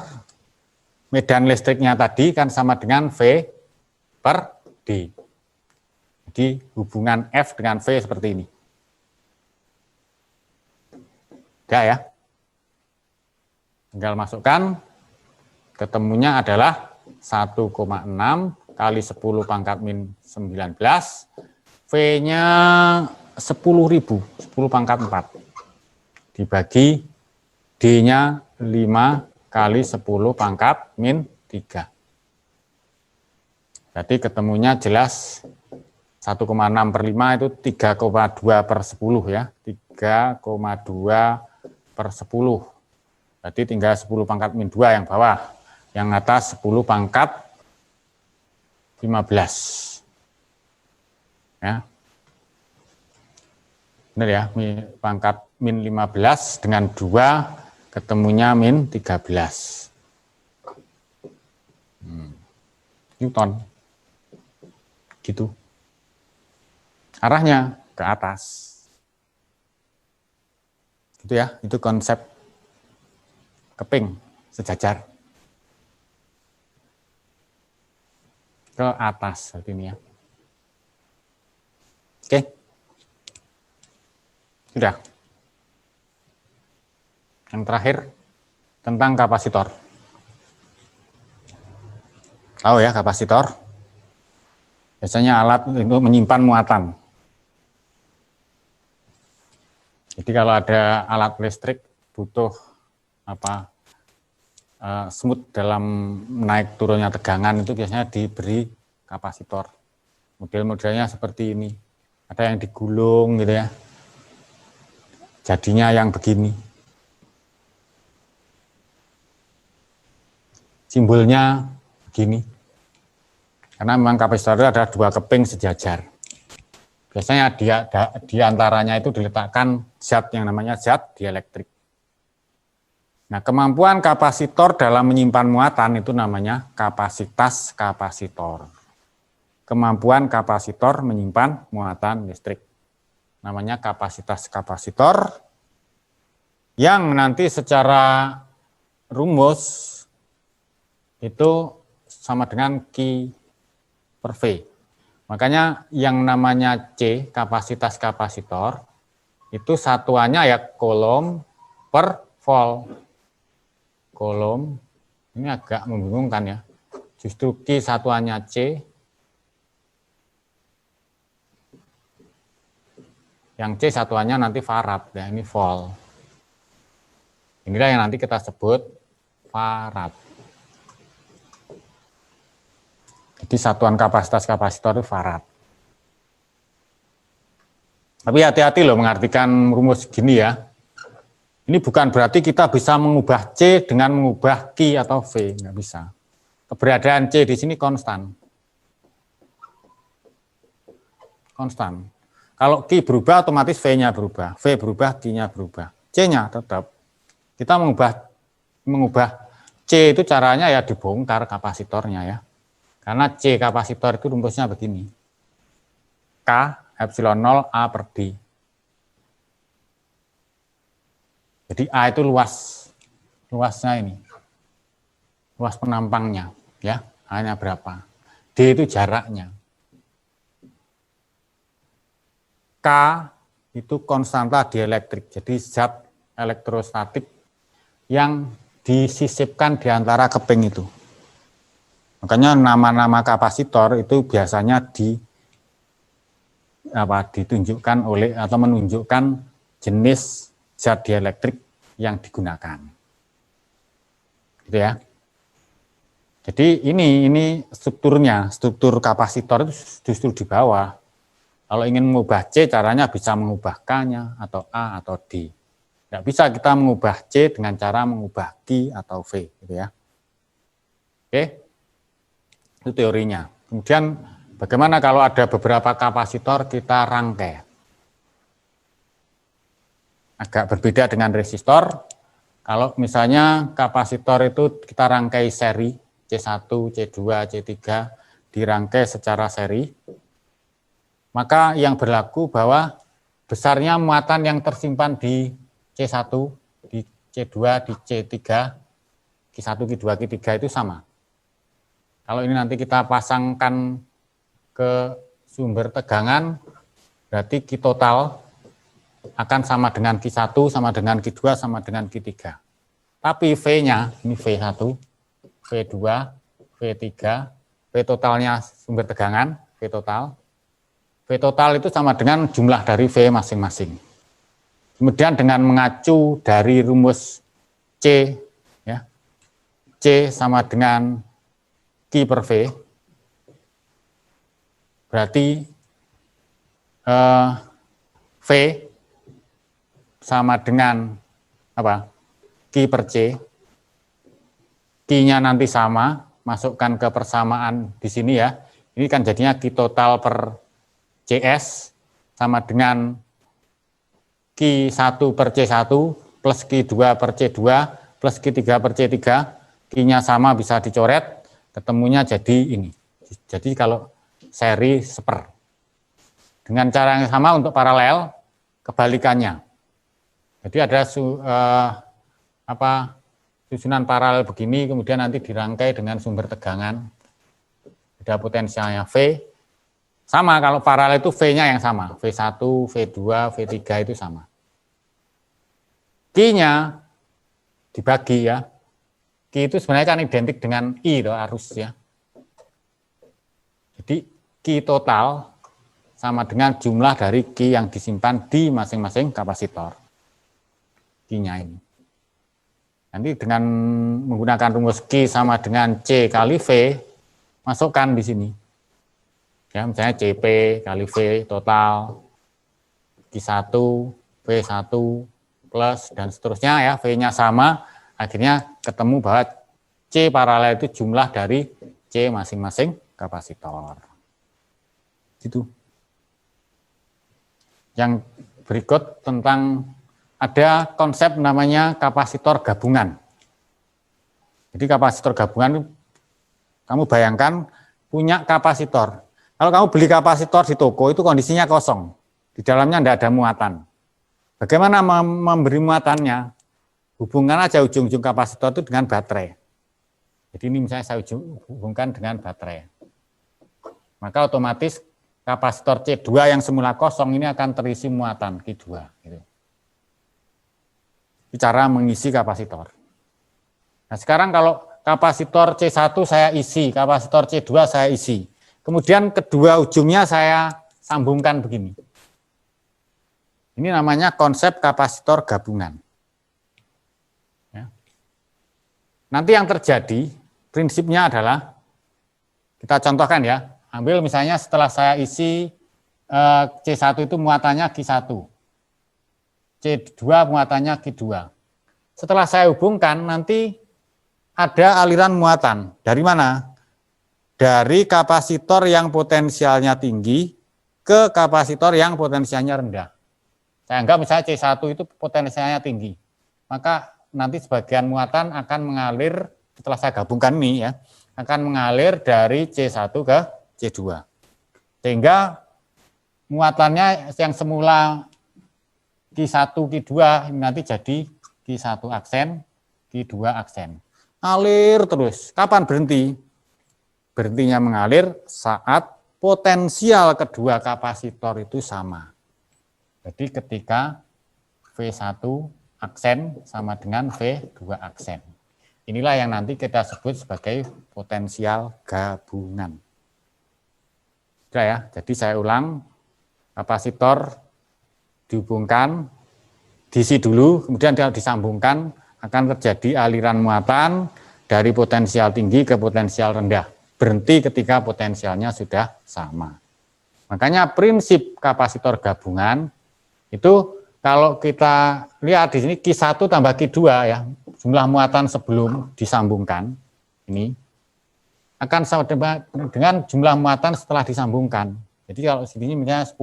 medan listriknya tadi kan sama dengan V per D. Jadi hubungan F dengan V seperti ini. Enggak ya? Tinggal masukkan, ketemunya adalah 1,6 kali 10 pangkat min 19, V-nya 10.000, 10 pangkat 4. Dibagi D-nya 5 kali 10 pangkat min 3. Berarti ketemunya jelas 1,6/5 itu 3,2/10 ya. 3,2/10. Berarti tinggal 10 pangkat min 2 yang bawah. Yang atas 10 pangkat 15. Ya. Benar ya, pangkat min 15 dengan 2 ketemunya min 13. Newton. Gitu. Arahnya ke atas. Gitu ya, itu konsep keping sejajar. Ke atas seperti ini ya. Oke. Sudah. Yang terakhir tentang kapasitor. Tahu ya kapasitor? Biasanya alat untuk menyimpan muatan. Jadi kalau ada alat listrik butuh smooth dalam naik turunnya tegangan itu biasanya diberi kapasitor. Model-modelnya seperti ini. Ada yang digulung gitu ya. Jadinya yang begini. Simbolnya begini. Karena memang kapasitor itu ada 2 keping sejajar. Biasanya di antaranya itu diletakkan zat yang namanya zat dielektrik. Nah, kemampuan kapasitor dalam menyimpan muatan itu namanya kapasitas kapasitor. Kemampuan kapasitor menyimpan muatan listrik. Namanya kapasitas kapasitor yang nanti secara rumus itu sama dengan Q per V. Makanya yang namanya C, kapasitas kapasitor, itu satuannya ya coulomb per volt. Coulomb, ini agak membingungkan ya. Justru Q satuannya C, yang C satuannya nanti farad, ya ini volt. Inilah yang nanti kita sebut farad. Jadi satuan kapasitas kapasitor itu farad. Tapi hati-hati loh mengartikan rumus gini ya. Ini bukan berarti kita bisa mengubah C dengan mengubah Q atau V, nggak bisa. Keberadaan C di sini konstan. Konstan. Kalau Q berubah otomatis V-nya berubah, V berubah, Q-nya berubah. C-nya tetap. Kita mengubah C itu caranya ya dibongkar kapasitornya ya. Karena C kapasitor itu rumusnya begini. K epsilon 0 A per D. Jadi A itu luasnya ini. Luas penampangnya ya, A-nya berapa. D itu jaraknya. K itu konstanta dielektrik. Jadi zat elektrostatik yang disisipkan di antara keping itu. Makanya nama-nama kapasitor itu biasanya ditunjukkan oleh atau menunjukkan jenis zat dielektrik yang digunakan. Gitu ya. Jadi ini strukturnya, struktur kapasitor itu justru di bawah. Kalau ingin mengubah C, caranya bisa mengubah K-nya atau A atau D. Tidak bisa kita mengubah C dengan cara mengubah Q atau V, gitu ya. Oke. Itu teorinya. Kemudian bagaimana kalau ada beberapa kapasitor kita rangkai? Agak berbeda dengan resistor. Kalau misalnya kapasitor itu kita rangkai seri, C1, C2, C3, dirangkai secara seri, maka yang berlaku bahwa besarnya muatan yang tersimpan di C1, di C2, di C3, Q1, Q2, Q3 itu sama. Kalau ini nanti kita pasangkan ke sumber tegangan, berarti Q total akan sama dengan Q1, sama dengan Q2, sama dengan Q3. Tapi V-nya, ini V1, V2, V3, V totalnya sumber tegangan, V total itu sama dengan jumlah dari V masing-masing. Kemudian dengan mengacu dari rumus C C sama dengan Q per V, berarti V sama dengan apa? Q per C. Q-nya nanti sama, masukkan ke persamaan di sini ya. Ini kan jadinya Q total per CS sama dengan Q1 per C1 plus Q2 per C2 plus Q3 per C3. Q-nya sama bisa dicoret, ketemunya jadi ini. Jadi kalau seri seper. Dengan cara yang sama untuk paralel, kebalikannya. Jadi ada susunan paralel begini, kemudian nanti dirangkai dengan sumber tegangan. Ada potensialnya V. Sama kalau paralel itu V-nya yang sama. V1, V2, V3 itu sama. Q-nya dibagi ya. Q itu sebenarnya kan identik dengan I arus ya. Jadi Q total sama dengan jumlah dari Q yang disimpan di masing-masing kapasitor. Q-nya ini. Nanti dengan menggunakan rumus Q sama dengan C kali V, masukkan di sini. Ya, misalnya CP kali V total, Q1, V1, plus, dan seterusnya ya, V-nya sama, akhirnya ketemu bahwa C paralel itu jumlah dari C masing-masing kapasitor. Gitu. Yang berikut tentang ada konsep namanya kapasitor gabungan. Jadi kapasitor gabungan, kamu bayangkan punya kapasitor. Kalau kamu beli kapasitor di toko itu kondisinya kosong, di dalamnya tidak ada muatan. Bagaimana memberi muatannya? Hubungkan aja ujung-ujung kapasitor itu dengan baterai. Jadi ini misalnya saya hubungkan dengan baterai. Maka otomatis kapasitor C2 yang semula kosong ini akan terisi muatan Q2. Gitu. Cara mengisi kapasitor. Nah sekarang kalau kapasitor C1 saya isi, kapasitor C2 saya isi. Kemudian kedua ujungnya saya sambungkan begini. Ini namanya konsep kapasitor gabungan. Ya. Nanti yang terjadi, prinsipnya adalah, kita contohkan ya, ambil misalnya setelah saya isi C1 itu muatannya Q1. C2 muatannya Q2. Setelah saya hubungkan, nanti ada aliran muatan. Dari mana? Dari kapasitor yang potensialnya tinggi ke kapasitor yang potensialnya rendah. Saya anggap misalnya C1 itu potensialnya tinggi. Maka nanti sebagian muatan akan mengalir, setelah saya gabungkan ini ya, akan mengalir dari C1 ke C2. Sehingga muatannya yang semula Q1, Q2 nanti jadi Q1 aksen, Q2 aksen. Alir terus. Kapan berhenti? Berhentinya mengalir saat potensial kedua kapasitor itu sama. Jadi ketika V1 aksen sama dengan V2 aksen. Inilah yang nanti kita sebut sebagai potensial gabungan. Sudah ya, jadi saya ulang, kapasitor dihubungkan, diisi dulu, kemudian disambungkan, akan terjadi aliran muatan dari potensial tinggi ke potensial rendah. Berhenti ketika potensialnya sudah sama. Makanya prinsip kapasitor gabungan itu kalau kita lihat di sini Q1 tambah Q2 ya, jumlah muatan sebelum disambungkan ini akan sama dengan jumlah muatan setelah disambungkan. Jadi kalau sini misalnya 10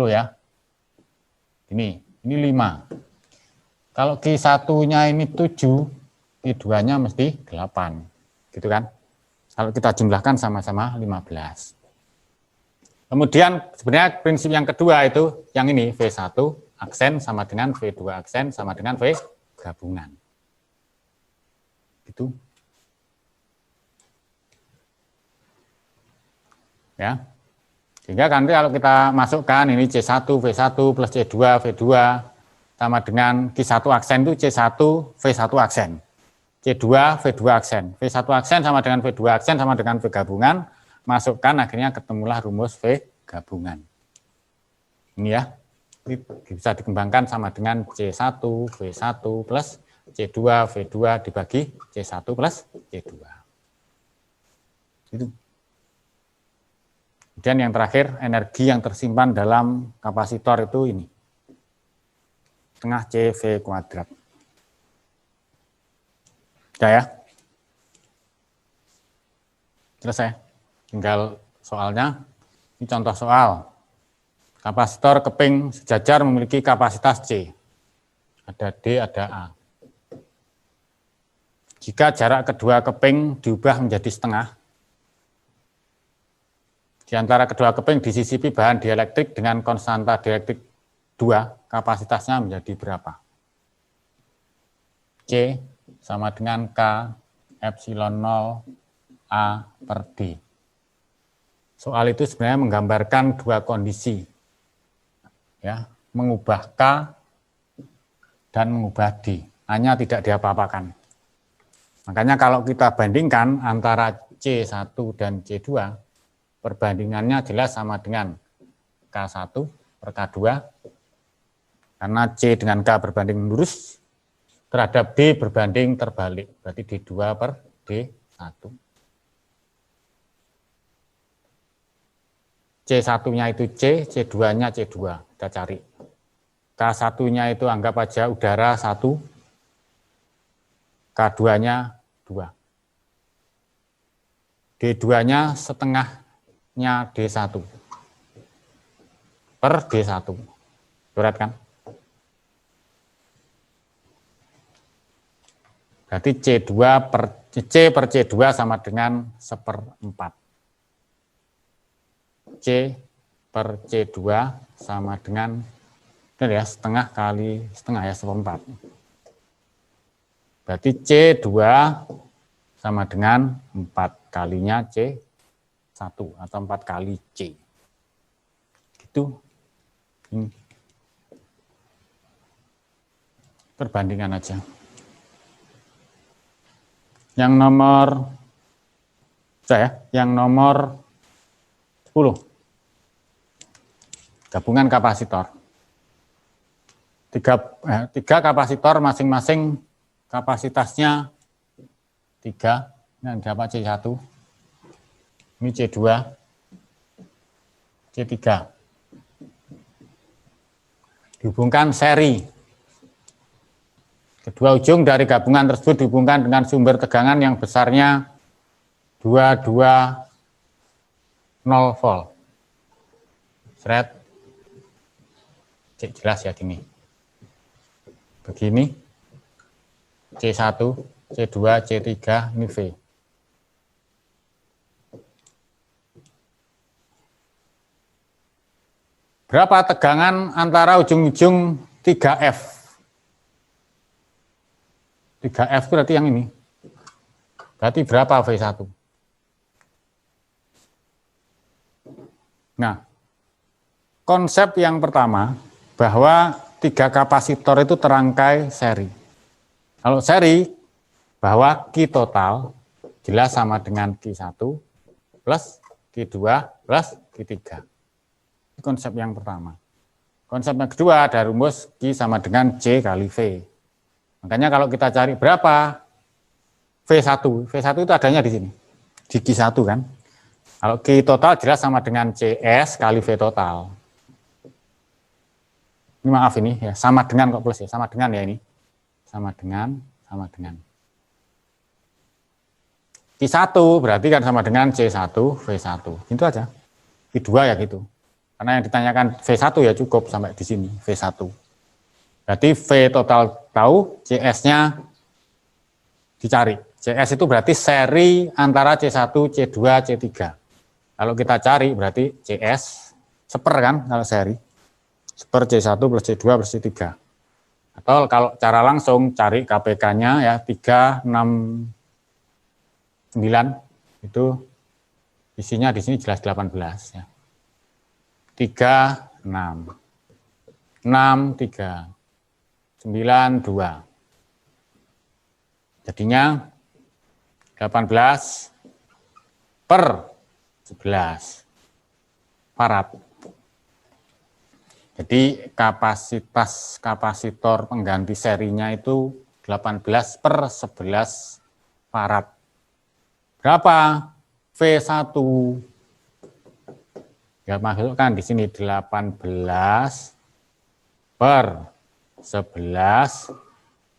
ya. Ini 5. Kalau Q1-nya ini 7, Q2-nya mesti 8. Gitu kan? Kalau kita jumlahkan sama-sama 15. Kemudian sebenarnya prinsip yang kedua itu yang ini V1 aksen sama dengan V2 aksen sama dengan V gabungan. Gitu. Ya. Sehingga nanti kalau kita masukkan ini C1 V1 plus C2 V2 sama dengan Q1 aksen itu C1 V1 aksen. C2 V2 aksen. V1 aksen sama dengan V2 aksen sama dengan V gabungan, masukkan akhirnya ketemulah rumus V gabungan. Ini ya. Bisa dikembangkan sama dengan C1 V1 plus C2 V2 dibagi C1 plus C2. Itu. Kemudian yang terakhir, energi yang tersimpan dalam kapasitor itu ini. Setengah CV kuadrat. Sudah ya? Selesai. Tinggal soalnya. Ini contoh soal. Kapasitor keping sejajar memiliki kapasitas C. Ada D, ada A. Jika jarak kedua keping diubah menjadi setengah, di antara kedua keping disisipi bahan dielektrik dengan konstanta dielektrik 2, kapasitasnya menjadi berapa? C sama dengan K epsilon 0 A per D. Soal itu sebenarnya menggambarkan dua kondisi, ya, mengubah K dan mengubah D, hanya tidak diapa-apakan. Makanya kalau kita bandingkan antara C1 dan C2, perbandingannya jelas sama dengan K1 per K2, karena C dengan K berbanding lurus, terhadap D berbanding terbalik, berarti D2 per D1. C1-nya itu C, C2-nya C2, kita cari. K1-nya itu anggap aja udara 1, K2-nya 2. D2-nya setengahnya D1 per D1. Berat kan? Berarti C per C2 sama dengan 1/4. C per C2 sama dengan ya, setengah kali setengah ya, 1/4. Berarti C2 sama dengan 4 kalinya C1 atau 4 kali C. Gitu. Ini. Perbandingan aja. Yang nomor nomor 10. Gabungan kapasitor. Tiga kapasitor masing-masing kapasitasnya 3. Ini ada C1, ini C2, C3. Dihubungkan seri. Kedua ujung dari gabungan tersebut dihubungkan dengan sumber tegangan yang besarnya 220 volt. Seret. Cek jelas ya gini. Begini. C1, C2, C3, ini V. Berapa tegangan antara ujung-ujung 3F? 3F itu berarti yang ini. Berarti berapa V1? Nah, konsep yang pertama, bahwa 3 kapasitor itu terangkai seri. Kalau seri, bahwa Q total jelas sama dengan Q1 plus Q2 plus Q3. Konsep yang pertama. Konsep yang kedua ada rumus Q sama dengan C kali V. Makanya kalau kita cari berapa V1, V1 itu adanya di sini, di Q1 kan. Kalau Q total jelas sama dengan CS kali V total. Ini maaf ini ya, sama dengan kok plus ya, sama dengan ya ini. Sama dengan. Q1 berarti kan sama dengan C1 V1. Gitu aja. Q2 ya gitu. Karena yang ditanyakan V1 ya cukup sampai di sini, V1. Berarti V total tahu, CS-nya dicari. CS itu berarti seri antara C1, C2, C3. Kalau kita cari berarti CS, seper kan kalau seri. Seper C1 plus C2 plus C3. Atau kalau cara langsung cari KPK-nya ya 369 itu isinya di sini jelas 18 ya. 3 6 6 3 9 2. Jadinya 18 per 11 farad. Jadi kapasitas kapasitor pengganti serinya itu 18 18/11 farad. Berapa V1? Ya, masukkan di sini 18/11.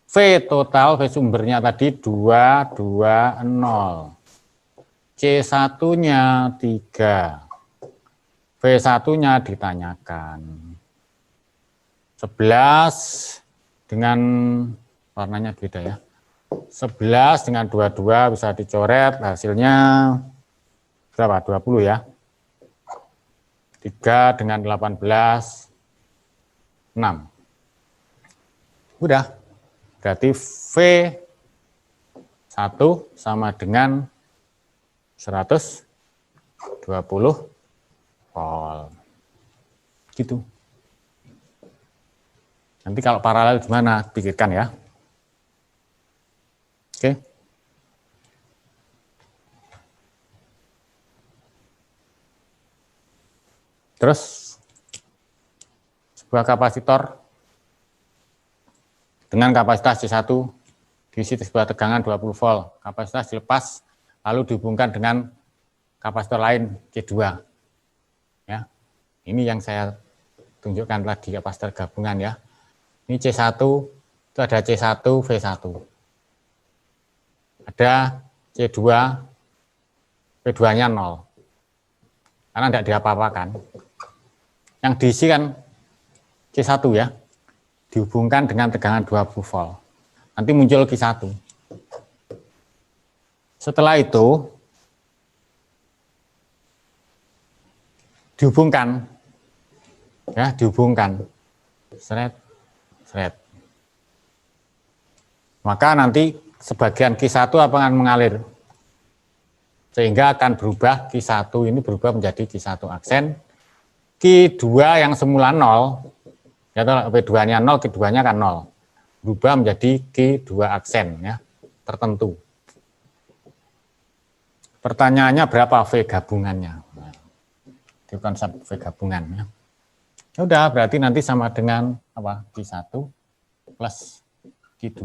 V total, V sumbernya tadi 220. C1-nya 3. V1-nya ditanyakan. 11 dengan warnanya beda ya. 11 dengan 22 bisa dicoret, hasilnya berapa? 20 ya. 3 dengan 18, 6. Udah, berarti V1 sama dengan 120 volt. Gitu. Nanti kalau paralel gimana? Pikirkan ya. Oke. Terus sebuah kapasitor dengan kapasitas C1 diisi sebuah tegangan 20 volt. Kapasitas dilepas lalu dihubungkan dengan kapasitor lain C2. Ya. Ini yang saya tunjukkan tadi kapasitor gabungan ya. Ini C1, itu ada C1, V1. Ada C2, V2-nya 0. Karena tidak diapa-apakan. Yang diisi kan C1 ya, dihubungkan dengan tegangan 20 volt. Nanti muncul Q1. Setelah itu, dihubungkan. Ya, dihubungkan. Seret, seret. Maka nanti sebagian Q1 akan mengalir. Sehingga akan berubah Q1 ini berubah menjadi Q1 aksen. Q2 yang semula 0, ya V2-nya 0, Q2-nya kan 0. Berubah menjadi Q2 aksen ya, tertentu. Pertanyaannya berapa V gabungannya? Nah, itu konsep V gabungan ya. Udah, berarti nanti sama dengan apa? Q1 plus Q2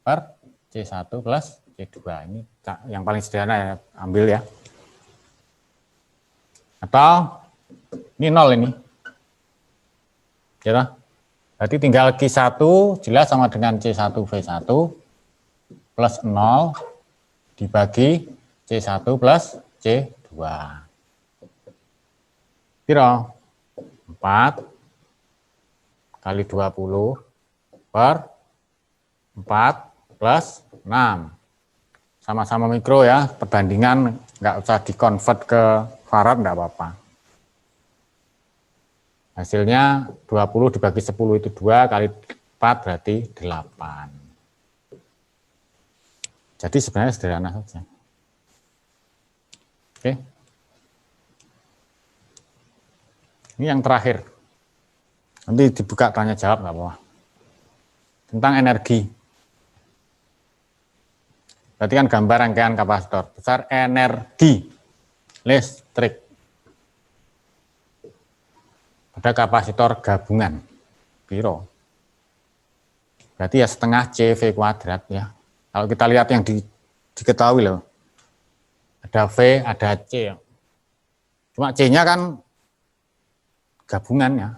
per C1 plus C2. Ini yang paling sederhana ya, ambil ya. Atau ini 0 ini. Ya, berarti tinggal Q1 jelas sama dengan C1 V1 plus 0 dibagi C1 plus C2. Piro? 4 kali 20 per 4 plus 6. Sama-sama mikro ya, perbandingan nggak usah dikonvert ke farad, nggak apa-apa. Hasilnya 20 dibagi 10 itu 2 kali 4 berarti 8. Jadi sebenarnya sederhana saja. Oke. Ini yang terakhir. Nanti dibuka tanya jawab nggak apa-apa. Tentang energi. Berarti kan gambar rangkaian kapasitor. Besar energi listrik pada kapasitor gabungan. Piro? Berarti ya setengah CV kuadrat ya. Kalau kita lihat yang diketahui loh. Ada V, ada C. Cuma C-nya kan gabungan ya.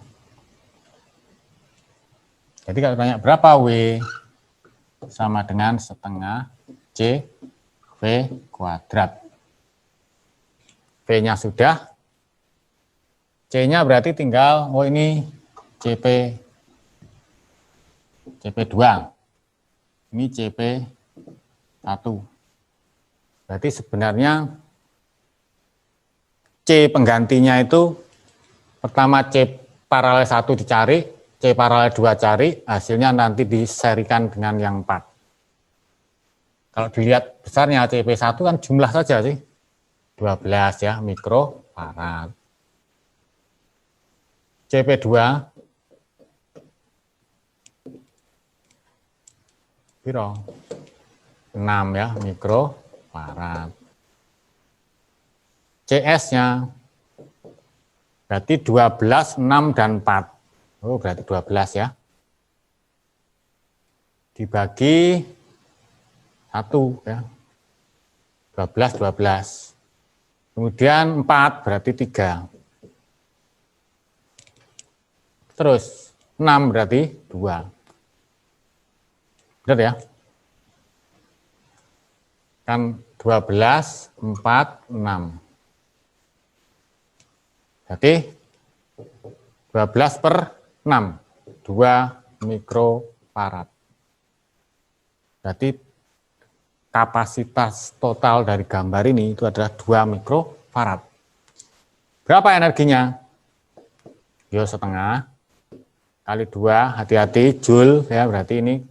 Jadi kalau tanya berapa W sama dengan setengah C V kuadrat. V-nya sudah. C-nya berarti tinggal, oh ini CP2. Ini CP1. Berarti sebenarnya C penggantinya itu pertama C paralel 1 dicari, C paralel 2 cari, hasilnya nanti diserikan dengan yang 4. Kalau dilihat besarnya CP1 kan jumlah saja sih, 12 ya, mikrofarad. CP2, piro? 6 ya, mikrofarad. CS-nya berarti 12, 6, dan 4. Oh, berarti 12 ya. dibagi 1 ya. 12. Kemudian 4 berarti 3. Terus 6 berarti 2. Benar ya? Kan 12, 4, 6. Berarti 12 per 6, 2 mikrofarad. Berarti kapasitas total dari gambar ini itu adalah 2 mikrofarad. Berapa energinya? Yo setengah kali 2, hati-hati, joule ya, berarti ini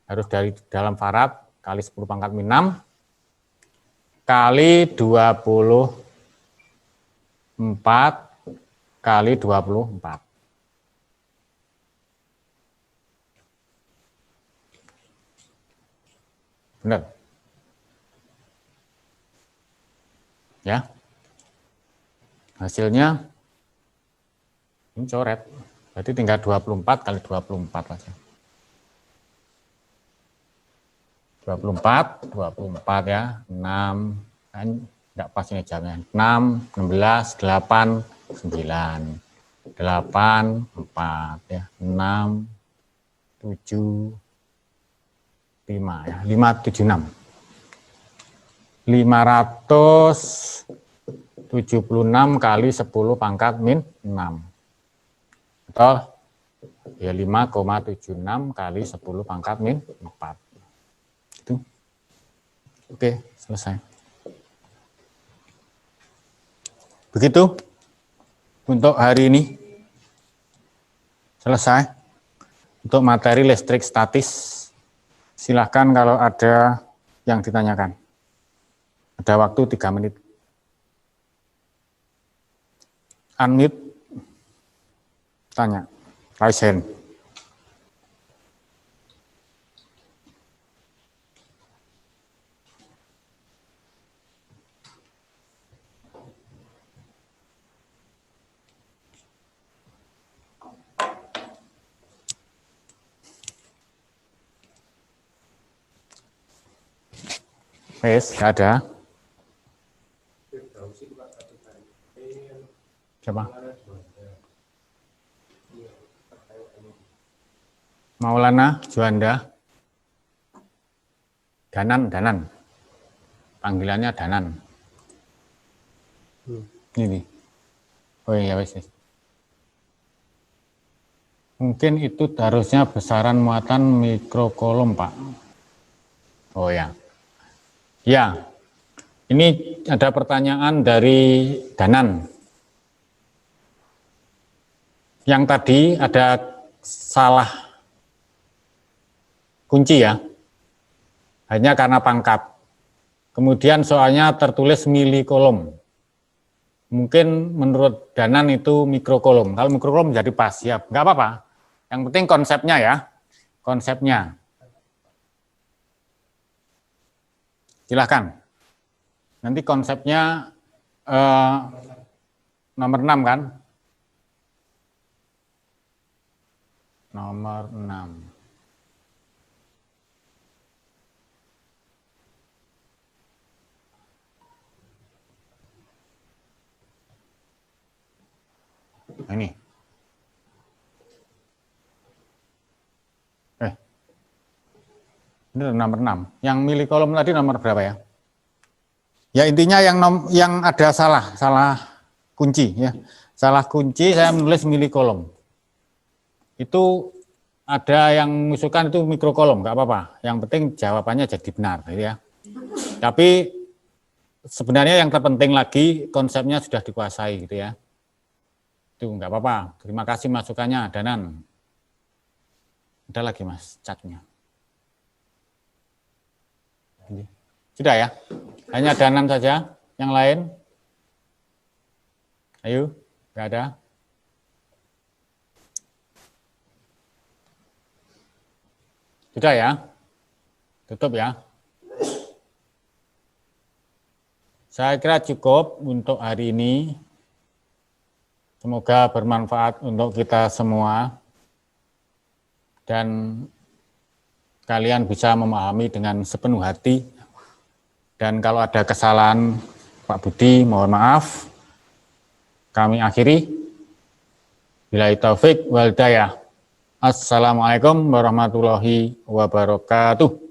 harus dari dalam farad kali 10 pangkat min 6 kali 24 kali 24. Benar? Ya. Hasilnya ini coret. Berarti tinggal 24 kali 24 aja. 24 ya, 6, kan enggak pas ini jamnya. 6, 16, 8, 9, 8, 4 ya, 6, 7, 5 ya, 576. 576 kali 10 pangkat min 6. Atau ya 5,76 kali 10 pangkat min 4. Itu. Oke, selesai. Begitu untuk hari ini. Selesai. Untuk materi listrik statis. Silahkan kalau ada yang ditanyakan. Ada waktu 3 menit. Unmute. Tanya. Raise hand. Wes, ada. Siapa? Maulana Juanda. Danan. Panggilannya Danan. Ini. Oh iya, wes. Mungkin itu harusnya besaran muatan mikrokolom, Pak. Oh ya. Ya, ini ada pertanyaan dari Danan. Yang tadi ada salah kunci ya, hanya karena pangkat. Kemudian soalnya tertulis milikolom. Mungkin menurut Danan itu mikrokolom. Kalau mikrokolom jadi pas, ya nggak apa-apa. Yang penting konsepnya ya, konsepnya. Silahkan. Nanti konsepnya nomor 6 kan? Nomor 6. Nah, ini. Ini nomor 6. Yang milikolom tadi nomor berapa ya? Ya intinya yang ada salah kunci ya. Salah kunci saya menulis milikolom. Itu ada yang mengusulkan itu mikrokolom, nggak apa-apa. Yang penting jawabannya jadi benar gitu ya. Tapi sebenarnya yang terpenting lagi konsepnya sudah dikuasai gitu ya. Itu nggak apa-apa. Terima kasih masukannya, Danan. Ada lagi Mas catnya. Sudah ya? Hanya Danan saja, yang lain? Ayo, nggak ada? Sudah ya? Tutup ya? Saya kira cukup untuk hari ini. Semoga bermanfaat untuk kita semua. Dan kalian bisa memahami dengan sepenuh hati. Dan kalau ada kesalahan Pak Budi, mohon maaf. Kami akhiri. Billahi taufik wal hidayah. Assalamualaikum warahmatullahi wabarakatuh.